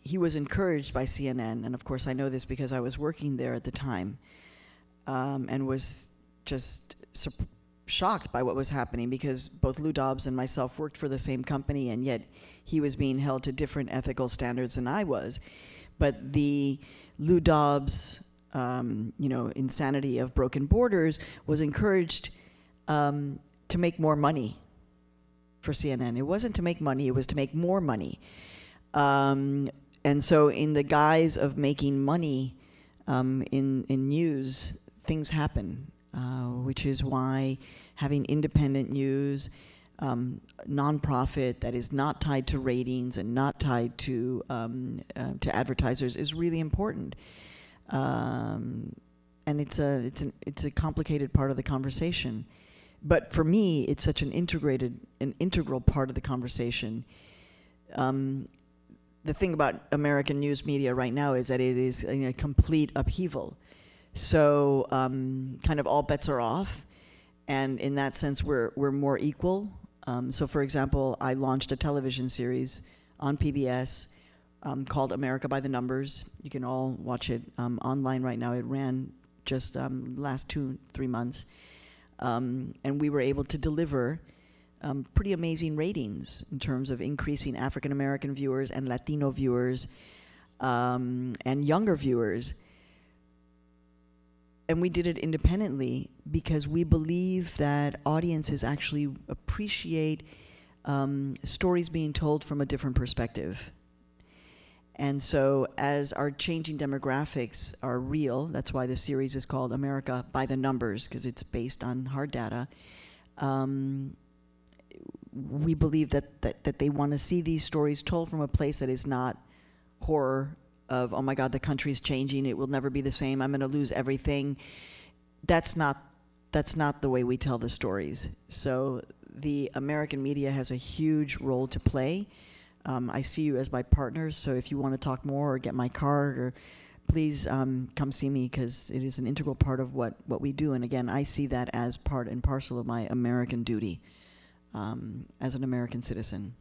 He was encouraged by CNN, and of course I know this because I was working there at the time, and was just shocked by what was happening, because both Lou Dobbs and myself worked for the same company, and yet he was being held to different ethical standards than I was. But the Lou Dobbs, insanity of broken borders was encouraged to make more money for CNN. It wasn't to make money, it was to make more money. And so in the guise of making money in news, things happen, which is why having independent news, nonprofit that is not tied to ratings and not tied to advertisers is really important. And it's a complicated part of the conversation. But for me, it's such an integral part of the conversation. The thing about American news media right now is that it is in a complete upheaval. So kind of all bets are off. And in that sense, we're more equal. So for example, I launched a television series on PBS called America by the Numbers. You can all watch it online right now. It ran just last 2-3 months. And we were able to deliver pretty amazing ratings in terms of increasing African American viewers and Latino viewers and younger viewers. And we did it independently because we believe that audiences actually appreciate stories being told from a different perspective. And so as our changing demographics are real, that's why the series is called America by the Numbers, because it's based on hard data. We believe that they want to see these stories told from a place that is not horror of, oh my God, the country's changing, it will never be the same, I'm going to lose everything. That's not the way we tell the stories. So the American media has a huge role to play. I see you as my partners, so if you want to talk more or get my card, or please come see me, because it is an integral part of what we do. And again, I see that as part and parcel of my American duty as an American citizen.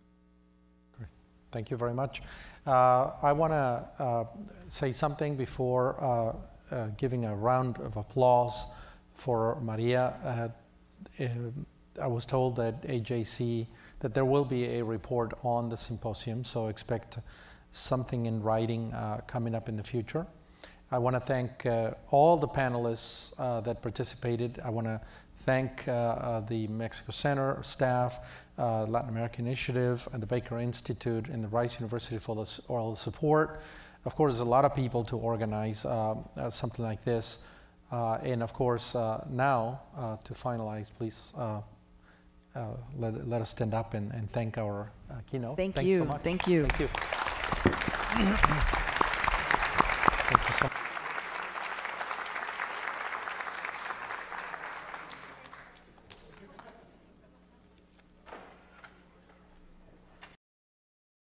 Great. Thank you very much. I want to say something before giving a round of applause for Maria. I was told at AJC that there will be a report on the symposium, so expect something in writing coming up in the future. I want to thank all the panelists that participated. I want to thank the Mexico Center staff, Latin American Initiative, and the Baker Institute, and the Rice University for all the support. Of course, there's a lot of people to organize something like this. And of course, now, to finalize, please let us stand up and thank our keynote. Thank you. So much. Thank you. Thank you. Thank you so much.